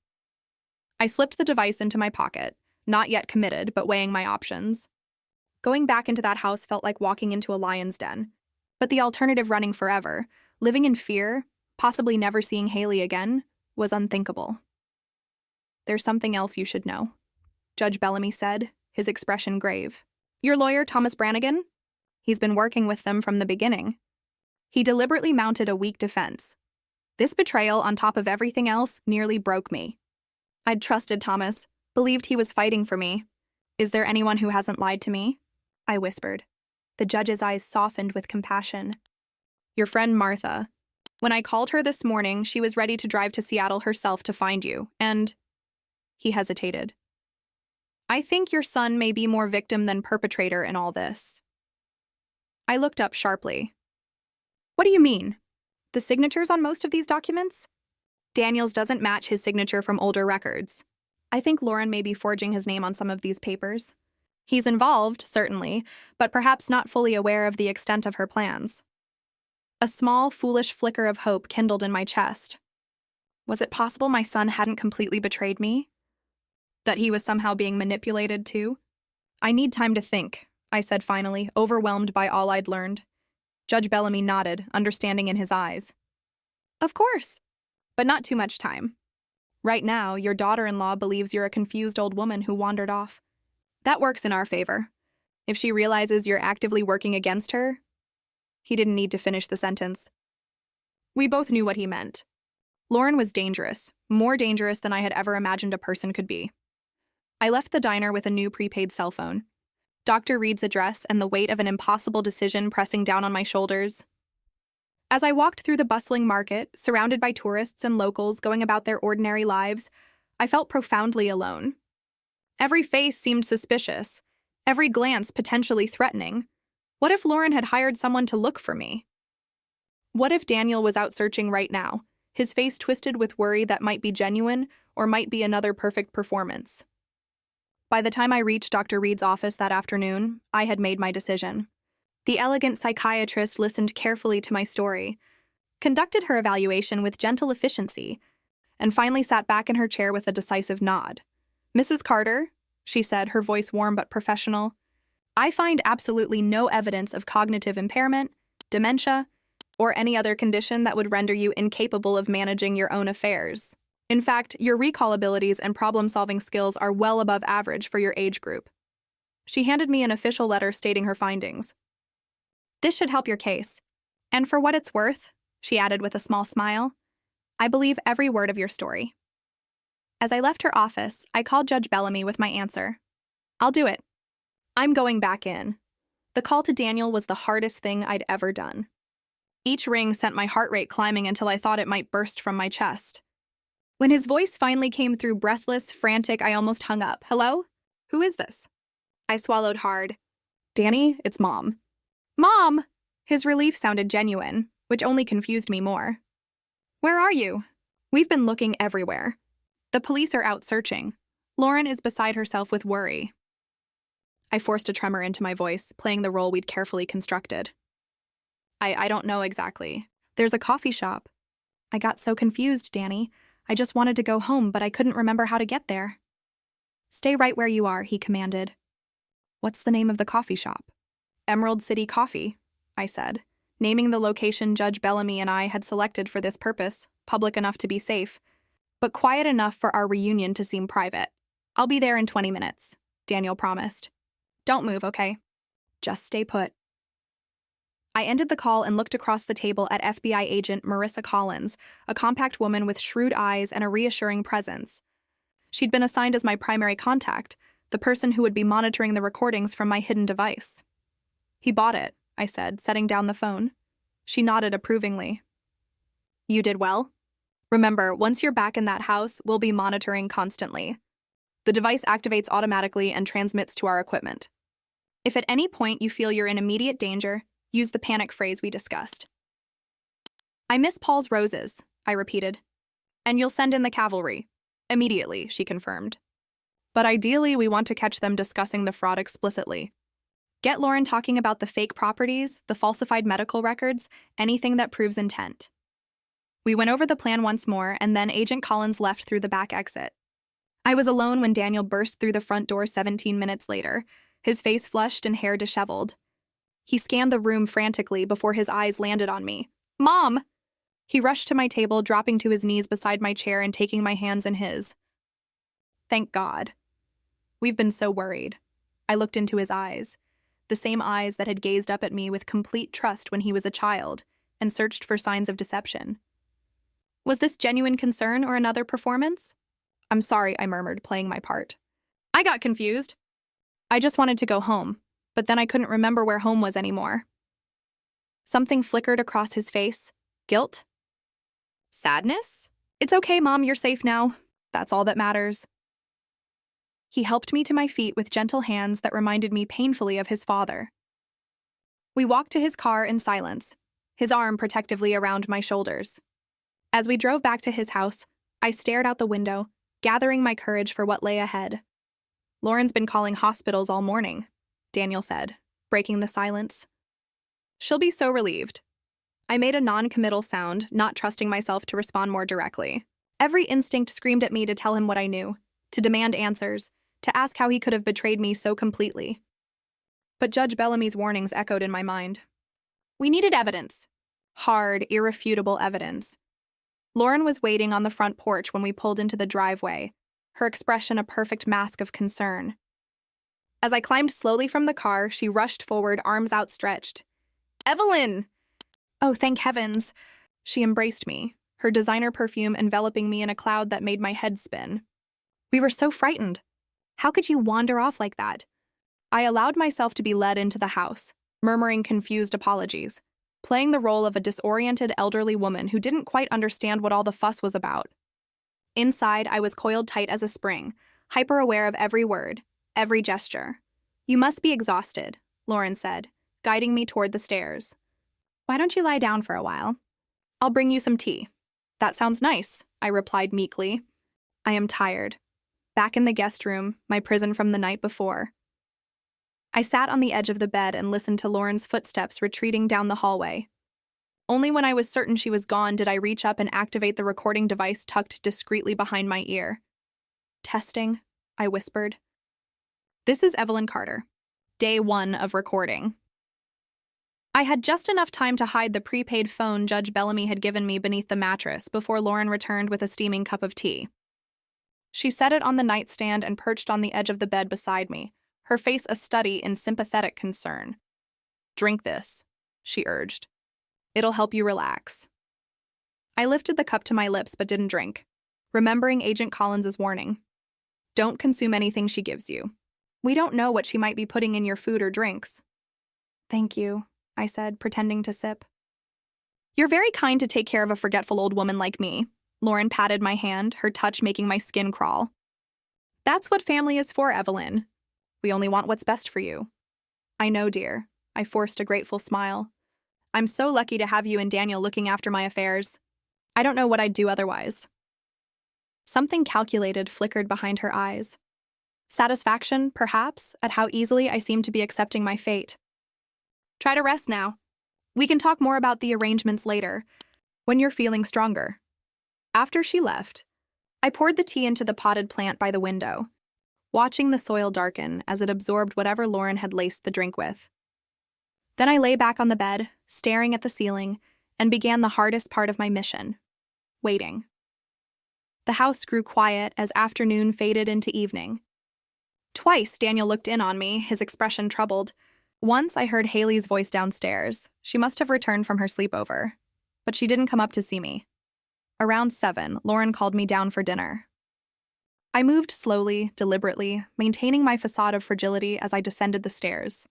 I slipped the device into my pocket, not yet committed, but weighing my options. Going back into that house felt like walking into a lion's den. But the alternative, running forever, living in fear, possibly never seeing Haley again, was unthinkable. There's something else you should know, Judge Bellamy said, his expression grave. Your lawyer, Thomas Brannigan? He's been working with them from the beginning. He deliberately mounted a weak defense. This betrayal, on top of everything else, nearly broke me. I'd trusted Thomas, believed he was fighting for me. Is there anyone who hasn't lied to me? I whispered. The judge's eyes softened with compassion. Your friend Martha. When I called her this morning, she was ready to drive to Seattle herself to find you, and... He hesitated. I think your son may be more victim than perpetrator in all this. I looked up sharply. What do you mean? The signatures on most of these documents? Daniel's doesn't match his signature from older records. I think Lauren may be forging his name on some of these papers. He's involved, certainly, but perhaps not fully aware of the extent of her plans. A small, foolish flicker of hope kindled in my chest. Was it possible my son hadn't completely betrayed me? That he was somehow being manipulated too? I need time to think, I said finally, overwhelmed by all I'd learned. Judge Bellamy nodded, understanding in his eyes. Of course, but not too much time. Right now, your daughter-in-law believes you're a confused old woman who wandered off. That works in our favor. If she realizes you're actively working against her... He didn't need to finish the sentence. We both knew what he meant. Lauren was dangerous, more dangerous than I had ever imagined a person could be. I left the diner with a new prepaid cell phone. Dr. Reed's address and the weight of an impossible decision pressing down on my shoulders. As I walked through the bustling market, surrounded by tourists and locals going about their ordinary lives, I felt profoundly alone. Every face seemed suspicious, every glance potentially threatening. What if Lauren had hired someone to look for me? What if Daniel was out searching right now, his face twisted with worry that might be genuine or might be another perfect performance? By the time I reached Dr. Reed's office that afternoon, I had made my decision. The elegant psychiatrist listened carefully to my story, conducted her evaluation with gentle efficiency, and finally sat back in her chair with a decisive nod. Mrs. Carter, she said, her voice warm but professional, I find absolutely no evidence of cognitive impairment, dementia, or any other condition that would render you incapable of managing your own affairs. In fact, your recall abilities and problem-solving skills are well above average for your age group. She handed me an official letter stating her findings. This should help your case. And for what it's worth, she added with a small smile, I believe every word of your story. As I left her office, I called Judge Bellamy with my answer. I'll do it. I'm going back in. The call to Daniel was the hardest thing I'd ever done. Each ring sent my heart rate climbing until I thought it might burst from my chest. When his voice finally came through, breathless, frantic, I almost hung up. Hello? Who is this? I swallowed hard. Danny, it's Mom. Mom! His relief sounded genuine, which only confused me more. Where are you? We've been looking everywhere. The police are out searching. Lauren is beside herself with worry. I forced a tremor into my voice, playing the role we'd carefully constructed. I don't know exactly. There's a coffee shop. I got so confused, Danny. I just wanted to go home, but I couldn't remember how to get there. Stay right where you are, he commanded. What's the name of the coffee shop? Emerald City Coffee, I said, naming the location Judge Bellamy and I had selected for this purpose, public enough to be safe, but quiet enough for our reunion to seem private. I'll be there in 20 minutes, Daniel promised. Don't move, okay? Just stay put. I ended the call and looked across the table at FBI agent Marissa Collins, a compact woman with shrewd eyes and a reassuring presence. She'd been assigned as my primary contact, the person who would be monitoring the recordings from my hidden device. He bought it, I said, setting down the phone. She nodded approvingly. You did well. Remember, once you're back in that house, we'll be monitoring constantly. The device activates automatically and transmits to our equipment. If at any point you feel you're in immediate danger, use the panic phrase we discussed. I miss Paul's roses, I repeated. And you'll send in the cavalry. Immediately, she confirmed. But ideally, we want to catch them discussing the fraud explicitly. Get Lauren talking about the fake properties, the falsified medical records, anything that proves intent. We went over the plan once more, and then Agent Collins left through the back exit. I was alone when Daniel burst through the front door 17 minutes later, his face flushed and hair disheveled. He scanned the room frantically before his eyes landed on me. Mom! He rushed to my table, dropping to his knees beside my chair and taking my hands in his. Thank God. We've been so worried. I looked into his eyes, the same eyes that had gazed up at me with complete trust when he was a child, and searched for signs of deception. Was this genuine concern or another performance? I'm sorry, I murmured, playing my part. I got confused. I just wanted to go home, but then I couldn't remember where home was anymore. Something flickered across his face. Guilt? Sadness? It's okay, Mom, you're safe now. That's all that matters. He helped me to my feet with gentle hands that reminded me painfully of his father. We walked to his car in silence, his arm protectively around my shoulders. As we drove back to his house, I stared out the window, gathering my courage for what lay ahead. Lauren's been calling hospitals all morning, Daniel said, breaking the silence. She'll be so relieved. I made a non-committal sound, not trusting myself to respond more directly. Every instinct screamed at me to tell him what I knew, to demand answers, to ask how he could have betrayed me so completely. But Judge Bellamy's warnings echoed in my mind. We needed evidence. Hard, irrefutable evidence. Lauren was waiting on the front porch when we pulled into the driveway, her expression a perfect mask of concern. As I climbed slowly from the car, she rushed forward, arms outstretched. Evelyn! Oh, thank heavens. She embraced me, her designer perfume enveloping me in a cloud that made my head spin. We were so frightened. How could you wander off like that? I allowed myself to be led into the house, murmuring confused apologies, playing the role of a disoriented elderly woman who didn't quite understand what all the fuss was about. Inside, I was coiled tight as a spring, hyper-aware of every word, every gesture. You must be exhausted, Lauren said, guiding me toward the stairs. Why don't you lie down for a while? I'll bring you some tea. That sounds nice, I replied meekly. I am tired. Back in the guest room, my prison from the night before. I sat on the edge of the bed and listened to Lauren's footsteps retreating down the hallway. Only when I was certain she was gone did I reach up and activate the recording device tucked discreetly behind my ear. Testing, I whispered. This is Evelyn Carter. Day 1 of recording. I had just enough time to hide the prepaid phone Judge Bellamy had given me beneath the mattress before Lauren returned with a steaming cup of tea. She set it on the nightstand and perched on the edge of the bed beside me, her face a study in sympathetic concern. Drink this, she urged. It'll help you relax. I lifted the cup to my lips but didn't drink, remembering Agent Collins' warning. Don't consume anything she gives you. We don't know what she might be putting in your food or drinks. Thank you, I said, pretending to sip. You're very kind to take care of a forgetful old woman like me. Lauren patted my hand, her touch making my skin crawl. That's what family is for, Evelyn. We only want what's best for you. I know, dear. I forced a grateful smile. I'm so lucky to have you and Daniel looking after my affairs. I don't know what I'd do otherwise. Something calculated flickered behind her eyes. Satisfaction, perhaps, at how easily I seemed to be accepting my fate. Try to rest now. We can talk more about the arrangements later, when you're feeling stronger. After she left, I poured the tea into the potted plant by the window, watching the soil darken as it absorbed whatever Lauren had laced the drink with. Then I lay back on the bed, staring at the ceiling, and began the hardest part of my mission, waiting. The house grew quiet as afternoon faded into evening. Twice Daniel looked in on me, his expression troubled, Once I heard Haley's voice downstairs. She must have returned from her sleepover. But she didn't come up to see me. Around 7, Lauren called me down for dinner. I moved slowly, deliberately, maintaining my facade of fragility as I descended the stairs.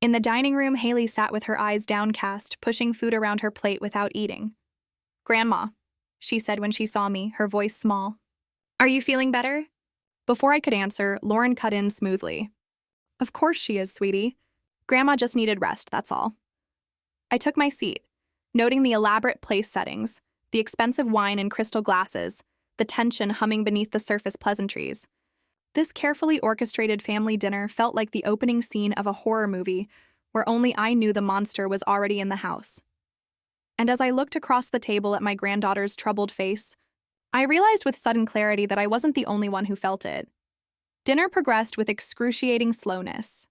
In the dining room, Haley sat with her eyes downcast, pushing food around her plate without eating. "Grandma," she said when she saw me, her voice small. "Are you feeling better?" Before I could answer, Lauren cut in smoothly. "Of course she is, sweetie. Grandma just needed rest, that's all." I took my seat, noting the elaborate place settings, the expensive wine in crystal glasses, the tension humming beneath the surface pleasantries. This carefully orchestrated family dinner felt like the opening scene of a horror movie where only I knew the monster was already in the house. And as I looked across the table at my granddaughter's troubled face, I realized with sudden clarity that I wasn't the only one who felt it. Dinner progressed with excruciating slowness.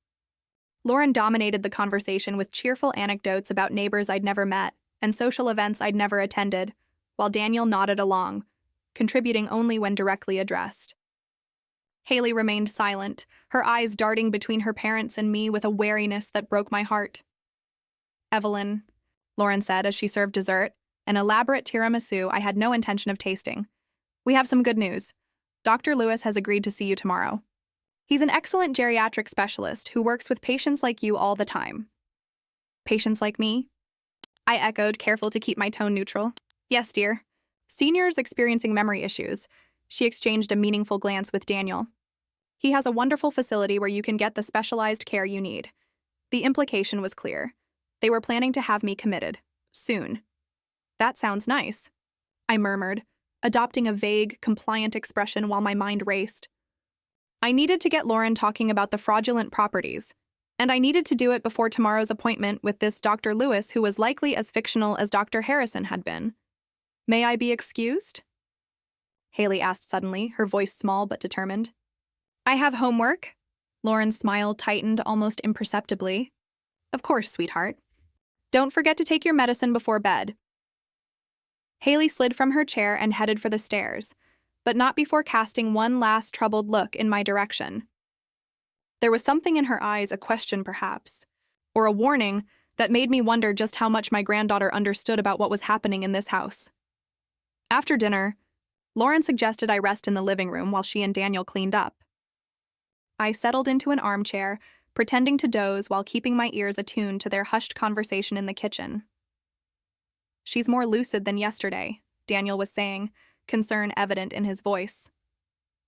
Lauren dominated the conversation with cheerful anecdotes about neighbors I'd never met and social events I'd never attended, while Daniel nodded along, contributing only when directly addressed. Haley remained silent, her eyes darting between her parents and me with a wariness that broke my heart. "Evelyn," Lauren said as she served dessert, an elaborate tiramisu I had no intention of tasting. "We have some good news. Dr. Lewis has agreed to see you tomorrow. He's an excellent geriatric specialist who works with patients like you all the time." "Patients like me?" I echoed, careful to keep my tone neutral. "Yes, dear. Seniors experiencing memory issues." She exchanged a meaningful glance with Daniel. "He has a wonderful facility where you can get the specialized care you need." The implication was clear. They were planning to have me committed. Soon. "That sounds nice," I murmured, adopting a vague, compliant expression while my mind raced. I needed to get Lauren talking about the fraudulent properties, and I needed to do it before tomorrow's appointment with this Dr. Lewis who was likely as fictional as Dr. Harrison had been. "May I be excused?" Haley asked suddenly, her voice small but determined. "I have homework." Lauren's smile tightened almost imperceptibly. "Of course, sweetheart. Don't forget to take your medicine before bed." Haley slid from her chair and headed for the stairs, but not before casting one last troubled look in my direction. There was something in her eyes, a question perhaps, or a warning, that made me wonder just how much my granddaughter understood about what was happening in this house. After dinner, Lauren suggested I rest in the living room while she and Daniel cleaned up. I settled into an armchair, pretending to doze while keeping my ears attuned to their hushed conversation in the kitchen. "She's more lucid than yesterday," Daniel was saying, concern evident in his voice.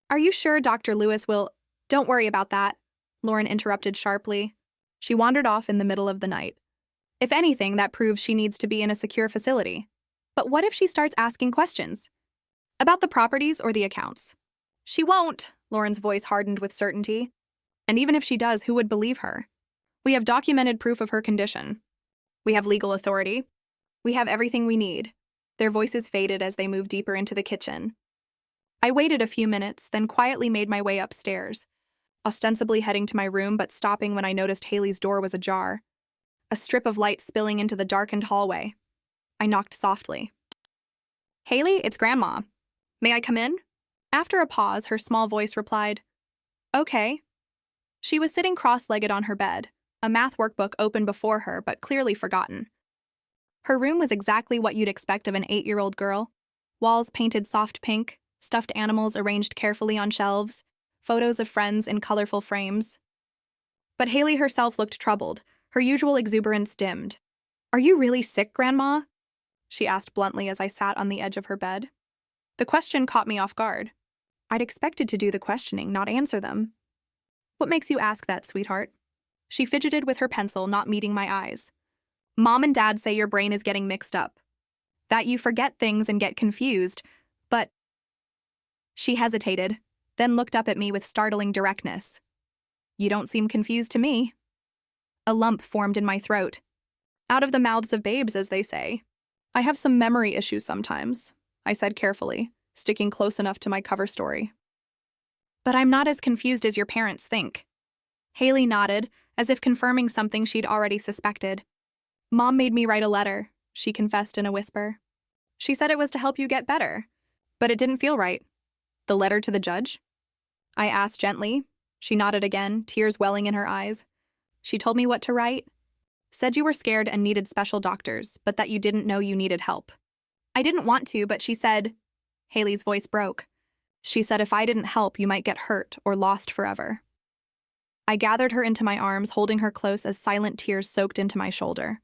"Are you sure Dr. Lewis will—" "Don't worry about that," Lauren interrupted sharply. She wandered off in the middle of the night. "If anything, that proves she needs to be in a secure facility. But what if she starts asking questions? About the properties or the accounts?" "She won't," Lauren's voice hardened with certainty. "And even if she does, who would believe her? We have documented proof of her condition. We have legal authority. We have everything we need." Their voices faded as they moved deeper into the kitchen. I waited a few minutes, then quietly made my way upstairs, ostensibly heading to my room but stopping when I noticed Haley's door was ajar, a strip of light spilling into the darkened hallway. I knocked softly. "Haley, it's Grandma. May I come in?" After a pause, her small voice replied, "Okay." She was sitting cross-legged on her bed, a math workbook open before her but clearly forgotten. Her room was exactly what you'd expect of an 8-year-old girl. Walls painted soft pink, stuffed animals arranged carefully on shelves, photos of friends in colorful frames. But Haley herself looked troubled, her usual exuberance dimmed. "Are you really sick, Grandma?" she asked bluntly as I sat on the edge of her bed. The question caught me off guard. I'd expected to do the questioning, not answer them. "What makes you ask that, sweetheart?" She fidgeted with her pencil, not meeting my eyes. "Mom and Dad say your brain is getting mixed up. That you forget things and get confused, but—" She hesitated, then looked up at me with startling directness. "You don't seem confused to me." A lump formed in my throat. "Out of the mouths of babes, as they say. I have some memory issues sometimes," I said carefully, sticking close enough to my cover story. "But I'm not as confused as your parents think." Haley nodded, as if confirming something she'd already suspected. "Mom made me write a letter," she confessed in a whisper. "She said it was to help you get better, but it didn't feel right." "The letter to the judge?" I asked gently. She nodded again, tears welling in her eyes. She told me what to write. Said you were scared and needed special doctors, but that you didn't know you needed help. I didn't want to, but she said... Haley's voice broke. She said if I didn't help, you might get hurt or lost forever. I gathered her into my arms, holding her close as silent tears soaked into my shoulder.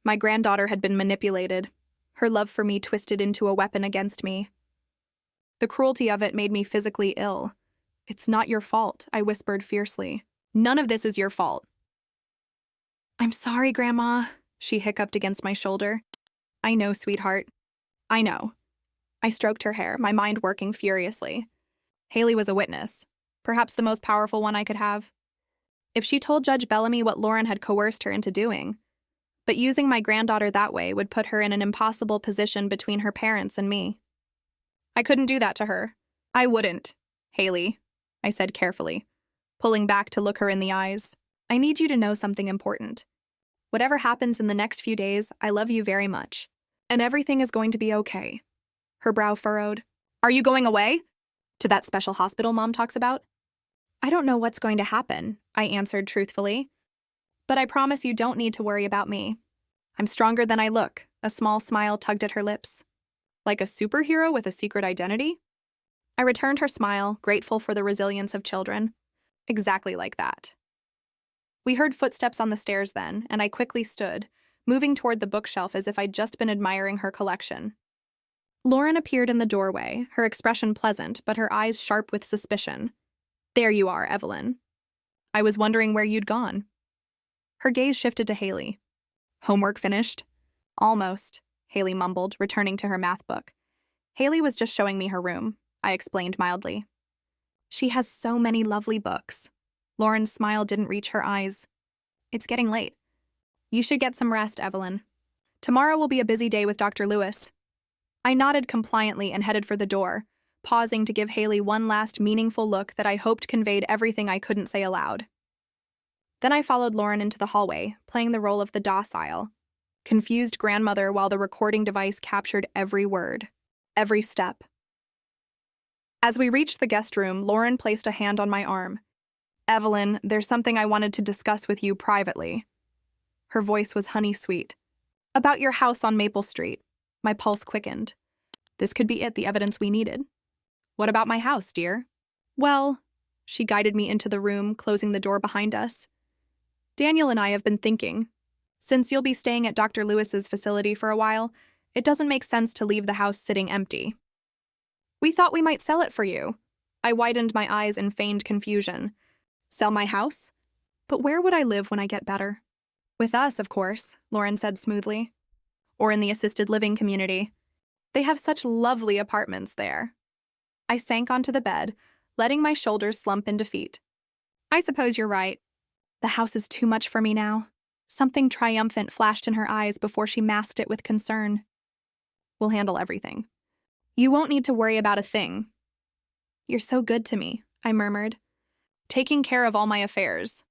My granddaughter had been manipulated, her love for me twisted into a weapon against me. The cruelty of it made me physically ill. It's not your fault, I whispered fiercely. None of this is your fault. I'm sorry, Grandma, she hiccuped against my shoulder. I know, sweetheart. I know. I stroked her hair, my mind working furiously. Haley was a witness, perhaps the most powerful one I could have. If she told Judge Bellamy what Lauren had coerced her into doing, but using my granddaughter that way would put her in an impossible position between her parents and me. I couldn't do that to her. I wouldn't, Haley, I said carefully, pulling back to look her in the eyes. I need you to know something important. Whatever happens in the next few days, I love you very much, and everything is going to be okay. Her brow furrowed. Are you going away? To that special hospital Mom talks about? I don't know what's going to happen, I answered truthfully. But I promise you don't need to worry about me. I'm stronger than I look. A small smile tugged at her lips. Like a superhero with a secret identity? I returned her smile, grateful for the resilience of children. Exactly like that. We heard footsteps on the stairs then, and I quickly stood, moving toward the bookshelf as if I'd just been admiring her collection. Lauren appeared in the doorway, her expression pleasant, but her eyes sharp with suspicion. There you are, Evelyn. I was wondering where you'd gone. Her gaze shifted to Haley. Homework finished? Almost, Haley mumbled, returning to her math book. Haley was just showing me her room, I explained mildly. She has so many lovely books. Lauren's smile didn't reach her eyes. It's getting late. You should get some rest, Evelyn. Tomorrow will be a busy day with Dr. Lewis. I nodded compliantly and headed for the door, pausing to give Haley one last meaningful look that I hoped conveyed everything I couldn't say aloud. Then I followed Lauren into the hallway, playing the role of the docile, confused grandmother while the recording device captured every word, every step. As we reached the guest room, Lauren placed a hand on my arm. Evelyn, there's something I wanted to discuss with you privately. Her voice was honey-sweet. About your house on Maple Street. My pulse quickened. This could be it, the evidence we needed. What about my house, dear? Well, she guided me into the room, closing the door behind us. Daniel and I have been thinking. Since you'll be staying at Dr. Lewis's facility for a while, it doesn't make sense to leave the house sitting empty. We thought we might sell it for you. I widened my eyes in feigned confusion. Sell my house? But where would I live when I get better? With us, of course, Lauren said smoothly. Or in the assisted living community. They have such lovely apartments there. I sank onto the bed, letting my shoulders slump in defeat. I suppose you're right. The house is too much for me now. Something triumphant flashed in her eyes before she masked it with concern. We'll handle everything. You won't need to worry about a thing. You're so good to me, I murmured, taking care of all my affairs.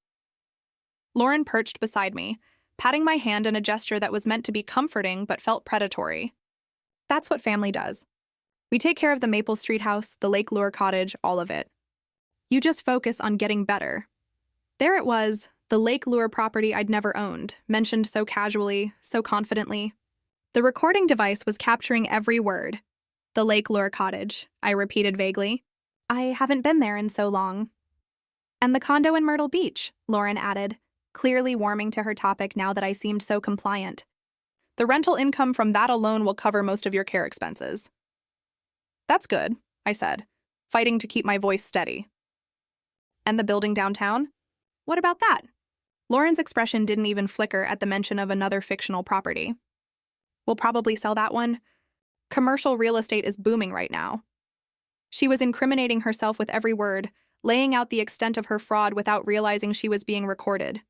Lauren perched beside me, patting my hand in a gesture that was meant to be comforting but felt predatory. That's what family does. We take care of the Maple Street house, the Lake Lure cottage, all of it. You just focus on getting better. There it was, the Lake Lure property I'd never owned, mentioned so casually, so confidently. The recording device was capturing every word. The Lake Lure cottage, I repeated vaguely. I haven't been there in so long. And the condo in Myrtle Beach, Lauren added, clearly warming to her topic now that I seemed so compliant. The rental income from that alone will cover most of your care expenses. That's good, I said, fighting to keep my voice steady. And the building downtown? What about that? Lauren's expression didn't even flicker at the mention of another fictional property. We'll probably sell that one. Commercial real estate is booming right now. She was incriminating herself with every word, laying out the extent of her fraud without realizing she was being recorded.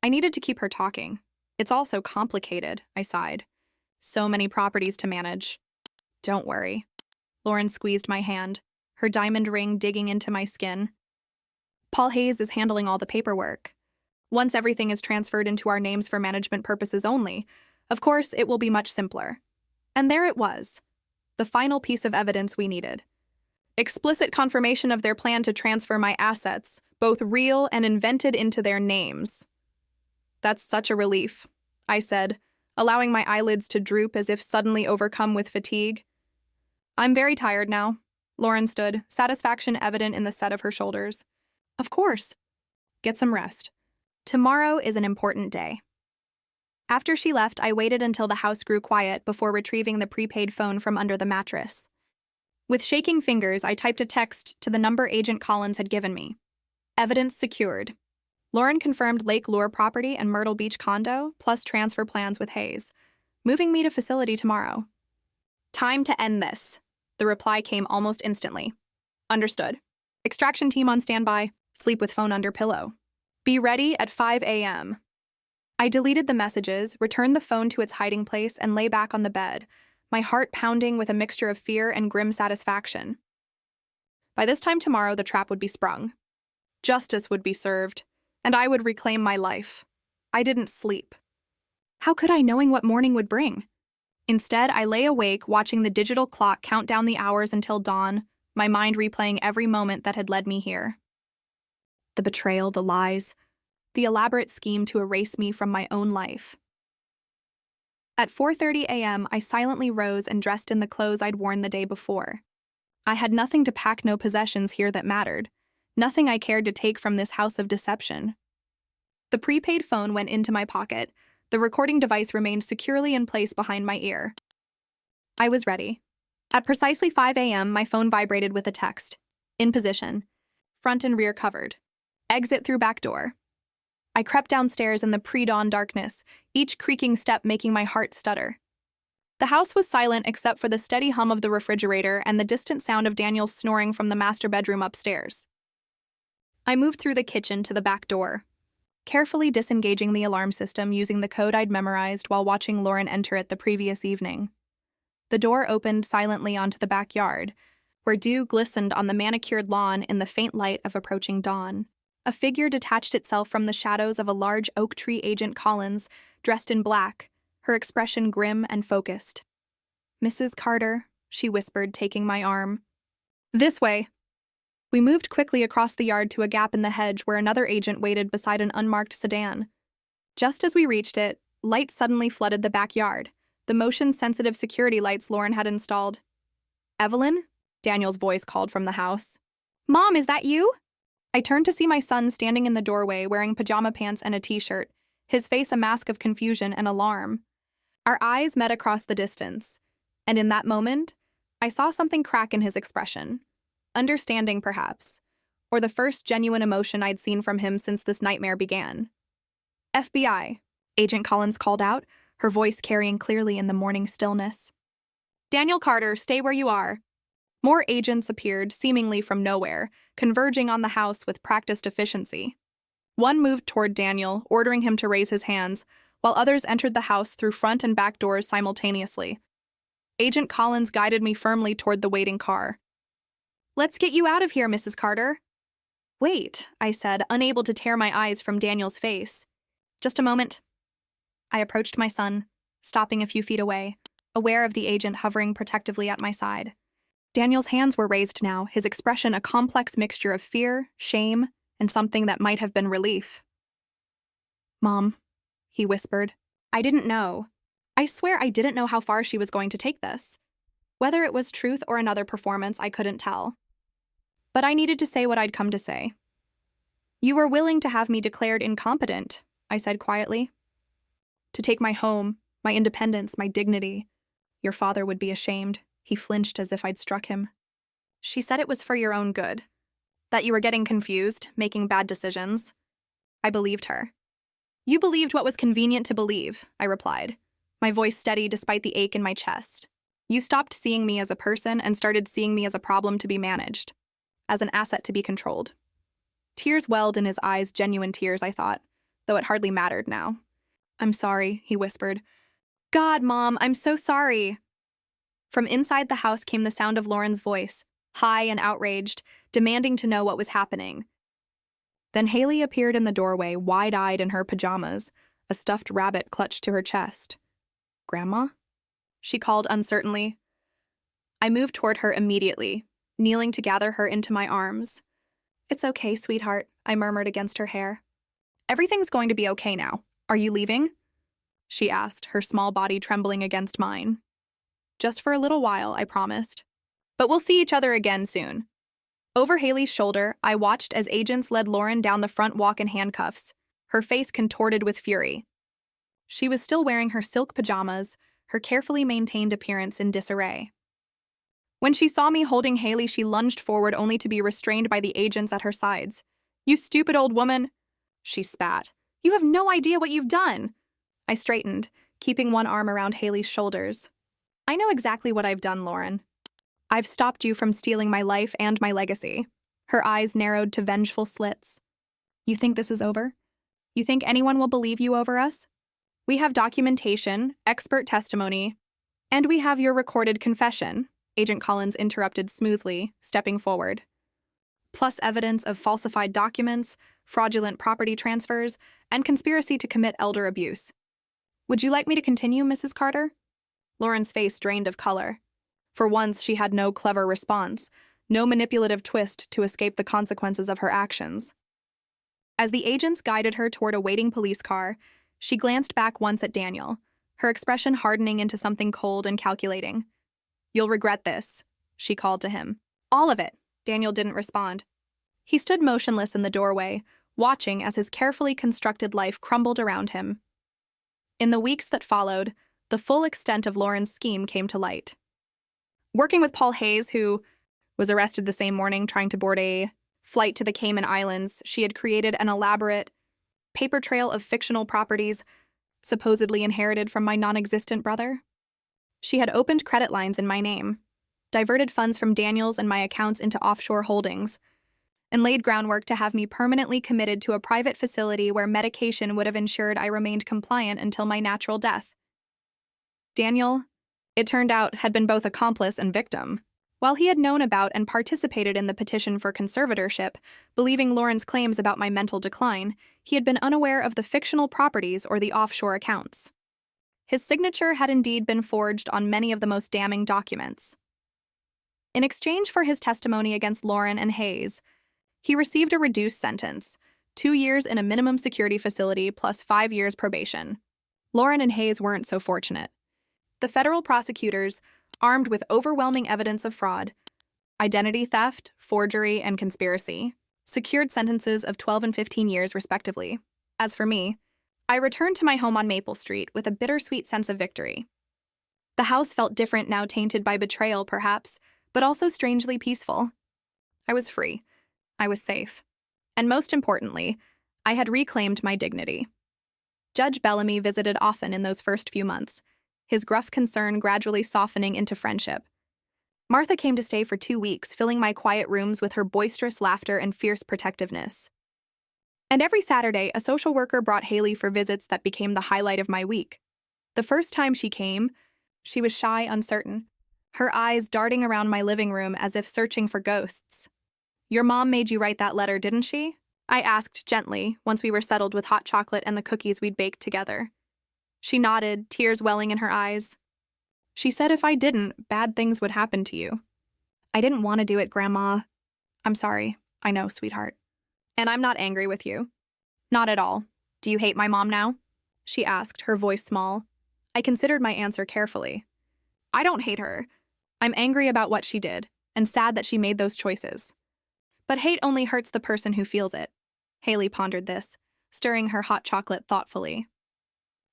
I needed to keep her talking. It's all so complicated, I sighed. So many properties to manage. Don't worry. Lauren squeezed my hand, her diamond ring digging into my skin. Paul Hayes is handling all the paperwork. Once everything is transferred into our names for management purposes only, of course, it will be much simpler. And there it was, the final piece of evidence we needed. Explicit confirmation of their plan to transfer my assets, both real and invented, into their names. That's such a relief, I said, allowing my eyelids to droop as if suddenly overcome with fatigue. I'm very tired now. Lauren stood, satisfaction evident in the set of her shoulders. Of course. Get some rest. Tomorrow is an important day. After she left, I waited until the house grew quiet before retrieving the prepaid phone from under the mattress. With shaking fingers, I typed a text to the number Agent Collins had given me. Evidence secured. Lauren confirmed Lake Lure property and Myrtle Beach condo, plus transfer plans with Hayes, moving me to facility tomorrow. Time to end this. The reply came almost instantly. Understood. Extraction team on standby. Sleep with phone under pillow. Be ready at 5 a.m. I deleted the messages, returned the phone to its hiding place, and lay back on the bed, my heart pounding with a mixture of fear and grim satisfaction. By this time tomorrow, the trap would be sprung. Justice would be served, and I would reclaim my life. I didn't sleep. How could I, knowing what morning would bring? Instead, I lay awake, watching the digital clock count down the hours until dawn, my mind replaying every moment that had led me here. The betrayal, the lies, the elaborate scheme to erase me from my own life. At 4:30 a.m., I silently rose and dressed in the clothes I'd worn the day before. I had nothing to pack, no possessions here that mattered, nothing I cared to take from this house of deception. The prepaid phone went into my pocket. The recording device remained securely in place behind my ear. I was ready. At precisely 5 a.m., my phone vibrated with a text. In position. Front and rear covered. Exit through back door. I crept downstairs in the pre-dawn darkness, each creaking step making my heart stutter. The house was silent except for the steady hum of the refrigerator and the distant sound of Daniel's snoring from the master bedroom upstairs. I moved through the kitchen to the back door, carefully disengaging the alarm system using the code I'd memorized while watching Lauren enter it the previous evening. The door opened silently onto the backyard, where dew glistened on the manicured lawn in the faint light of approaching dawn. A figure detached itself from the shadows of a large oak tree. Agent Collins, dressed in black, her expression grim and focused. "Mrs. Carter," she whispered, taking my arm. "This way." We moved quickly across the yard to a gap in the hedge where another agent waited beside an unmarked sedan. Just as we reached it, light suddenly flooded the backyard, the motion-sensitive security lights Lauren had installed. "Evelyn?" Daniel's voice called from the house. "Mom, is that you?" I turned to see my son standing in the doorway wearing pajama pants and a t-shirt, his face a mask of confusion and alarm. Our eyes met across the distance, and in that moment, I saw something crack in his expression. Understanding, perhaps, or the first genuine emotion I'd seen from him since this nightmare began. "FBI," Agent Collins called out, her voice carrying clearly in the morning stillness. "Daniel Carter, stay where you are." More agents appeared, seemingly from nowhere, converging on the house with practiced efficiency. One moved toward Daniel, ordering him to raise his hands, while others entered the house through front and back doors simultaneously. Agent Collins guided me firmly toward the waiting car. "Let's get you out of here, Mrs. Carter." "Wait," I said, unable to tear my eyes from Daniel's face. "Just a moment." I approached my son, stopping a few feet away, aware of the agent hovering protectively at my side. Daniel's hands were raised now, his expression a complex mixture of fear, shame, and something that might have been relief. "Mom," he whispered. I didn't know. I swear I didn't know how far she was going to take this. Whether it was truth or another performance, I couldn't tell. But I needed to say what I'd come to say. "You were willing to have me declared incompetent," I said quietly. "To take my home, my independence, my dignity. Your father would be ashamed." He flinched as if I'd struck him. "She said it was for your own good. That you were getting confused, making bad decisions." I believed her. "You believed what was convenient to believe," I replied, my voice steady despite the ache in my chest. "You stopped seeing me as a person and started seeing me as a problem to be managed, as an asset to be controlled." Tears welled in his eyes, genuine tears, I thought, though it hardly mattered now. "I'm sorry," he whispered. "God, Mom, I'm so sorry." From inside the house came the sound of Lauren's voice, high and outraged, demanding to know what was happening. Then Haley appeared in the doorway, wide-eyed in her pajamas, a stuffed rabbit clutched to her chest. "Grandma?" she called uncertainly. I moved toward her immediately, kneeling to gather her into my arms. "It's okay, sweetheart," I murmured against her hair. "Everything's going to be okay now. Are you leaving?" she asked, her small body trembling against mine. "Just for a little while," I promised. "But we'll see each other again soon." Over Haley's shoulder, I watched as agents led Lauren down the front walk in handcuffs, her face contorted with fury. She was still wearing her silk pajamas, her carefully maintained appearance in disarray. When she saw me holding Haley, she lunged forward only to be restrained by the agents at her sides. "You stupid old woman," she spat. "You have no idea what you've done." I straightened, keeping one arm around Haley's shoulders. "I know exactly what I've done, Lauren. I've stopped you from stealing my life and my legacy." Her eyes narrowed to vengeful slits. "You think this is over? You think anyone will believe you over us? We have documentation, expert testimony, and we have your recorded confession," Agent Collins interrupted smoothly, stepping forward. "Plus evidence of falsified documents, fraudulent property transfers, and conspiracy to commit elder abuse. Would you like me to continue, Mrs. Carter?" Lauren's face drained of color. For once, she had no clever response, no manipulative twist to escape the consequences of her actions. As the agents guided her toward a waiting police car, she glanced back once at Daniel, her expression hardening into something cold and calculating. "You'll regret this," she called to him. "All of it." Daniel didn't respond. He stood motionless in the doorway, watching as his carefully constructed life crumbled around him. In the weeks that followed, the full extent of Lauren's scheme came to light. Working with Paul Hayes, who was arrested the same morning trying to board a flight to the Cayman Islands, she had created an elaborate paper trail of fictional properties supposedly inherited from my non-existent brother. She had opened credit lines in my name, diverted funds from Daniel's and my accounts into offshore holdings, and laid groundwork to have me permanently committed to a private facility where medication would have ensured I remained compliant until my natural death. Daniel, it turned out, had been both accomplice and victim. While he had known about and participated in the petition for conservatorship, believing Lauren's claims about my mental decline, he had been unaware of the fictional properties or the offshore accounts. His signature had indeed been forged on many of the most damning documents. In exchange for his testimony against Lauren and Hayes, he received a reduced sentence, 2 years in a minimum security facility plus 5 years probation. Lauren and Hayes weren't so fortunate. The federal prosecutors, armed with overwhelming evidence of fraud, identity theft, forgery, and conspiracy, secured sentences of 12 and 15 years respectively. As for me, I returned to my home on Maple Street with a bittersweet sense of victory. The house felt different now, tainted by betrayal, perhaps, but also strangely peaceful. I was free. I was safe. And most importantly, I had reclaimed my dignity. Judge Bellamy visited often in those first few months, his gruff concern gradually softening into friendship. Martha came to stay for 2 weeks, filling my quiet rooms with her boisterous laughter and fierce protectiveness. And every Saturday, a social worker brought Haley for visits that became the highlight of my week. The first time she came, she was shy, uncertain, her eyes darting around my living room as if searching for ghosts. "Your mom made you write that letter, didn't she?" I asked gently, once we were settled with hot chocolate and the cookies we'd baked together. She nodded, tears welling in her eyes. "She said if I didn't, bad things would happen to you." "I didn't want to do it, Grandma." "I'm sorry. I know, sweetheart. And I'm not angry with you." "Not at all. Do you hate my mom now?" she asked, her voice small. I considered my answer carefully. "I don't hate her. I'm angry about what she did, and sad that she made those choices. But hate only hurts the person who feels it." Haley pondered this, stirring her hot chocolate thoughtfully.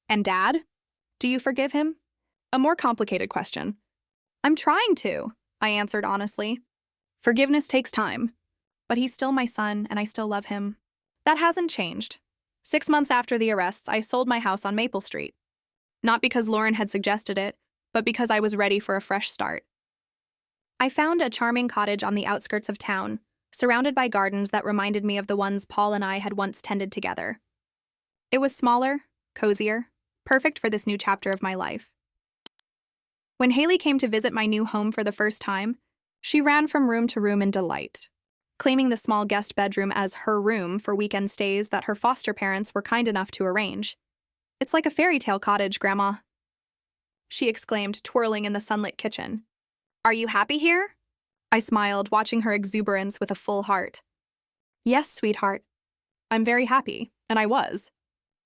"And Dad? Do you forgive him?" A more complicated question. "I'm trying to," I answered honestly. "Forgiveness takes time. But he's still my son, and I still love him. That hasn't changed. 6 months after the arrests, I sold my house on Maple Street. Not because Lauren had suggested it, but because I was ready for a fresh start. I found a charming cottage on the outskirts of town, surrounded by gardens that reminded me of the ones Paul and I had once tended together. It was smaller, cozier, perfect for this new chapter of my life. When Haley came to visit my new home for the first time, she ran from room to room in delight, claiming the small guest bedroom as her room for weekend stays that her foster parents were kind enough to arrange. "It's like a fairy tale cottage, Grandma," she exclaimed, twirling in the sunlit kitchen. "Are you happy here?" I smiled, watching her exuberance with a full heart. Yes, sweetheart. I'm very happy, and I was.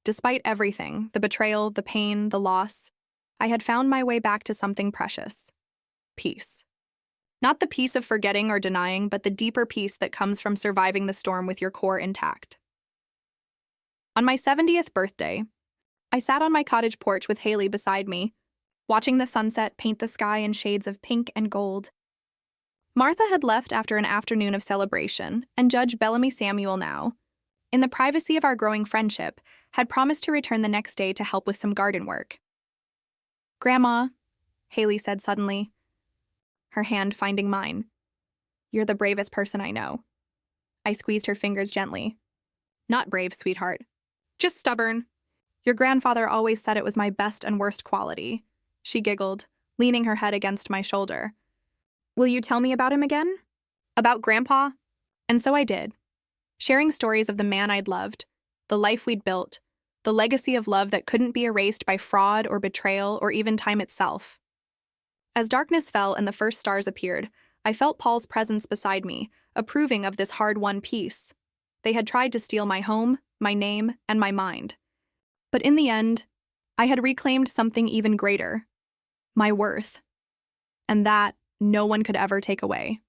Despite everything, the betrayal, the pain, the loss, I had found my way back to something precious. Peace. Not the peace of forgetting or denying, but the deeper peace that comes from surviving the storm with your core intact. On my 70th birthday, I sat on my cottage porch with Haley beside me, watching the sunset paint the sky in shades of pink and gold. Martha had left after an afternoon of celebration, and Judge Bellamy Samuel now, in the privacy of our growing friendship, had promised to return the next day to help with some garden work. "Grandma," Haley said suddenly, her hand finding mine. "You're the bravest person I know." I squeezed her fingers gently. "Not brave, sweetheart. Just stubborn. Your grandfather always said it was my best and worst quality." She giggled, leaning her head against my shoulder. "Will you tell me about him again? About Grandpa?" And so I did, sharing stories of the man I'd loved, the life we'd built, the legacy of love that couldn't be erased by fraud or betrayal or even time itself. As darkness fell and the first stars appeared, I felt Paul's presence beside me, approving of this hard-won peace. They had tried to steal my home, my name, and my mind. But in the end, I had reclaimed something even greater, my worth. And that no one could ever take away.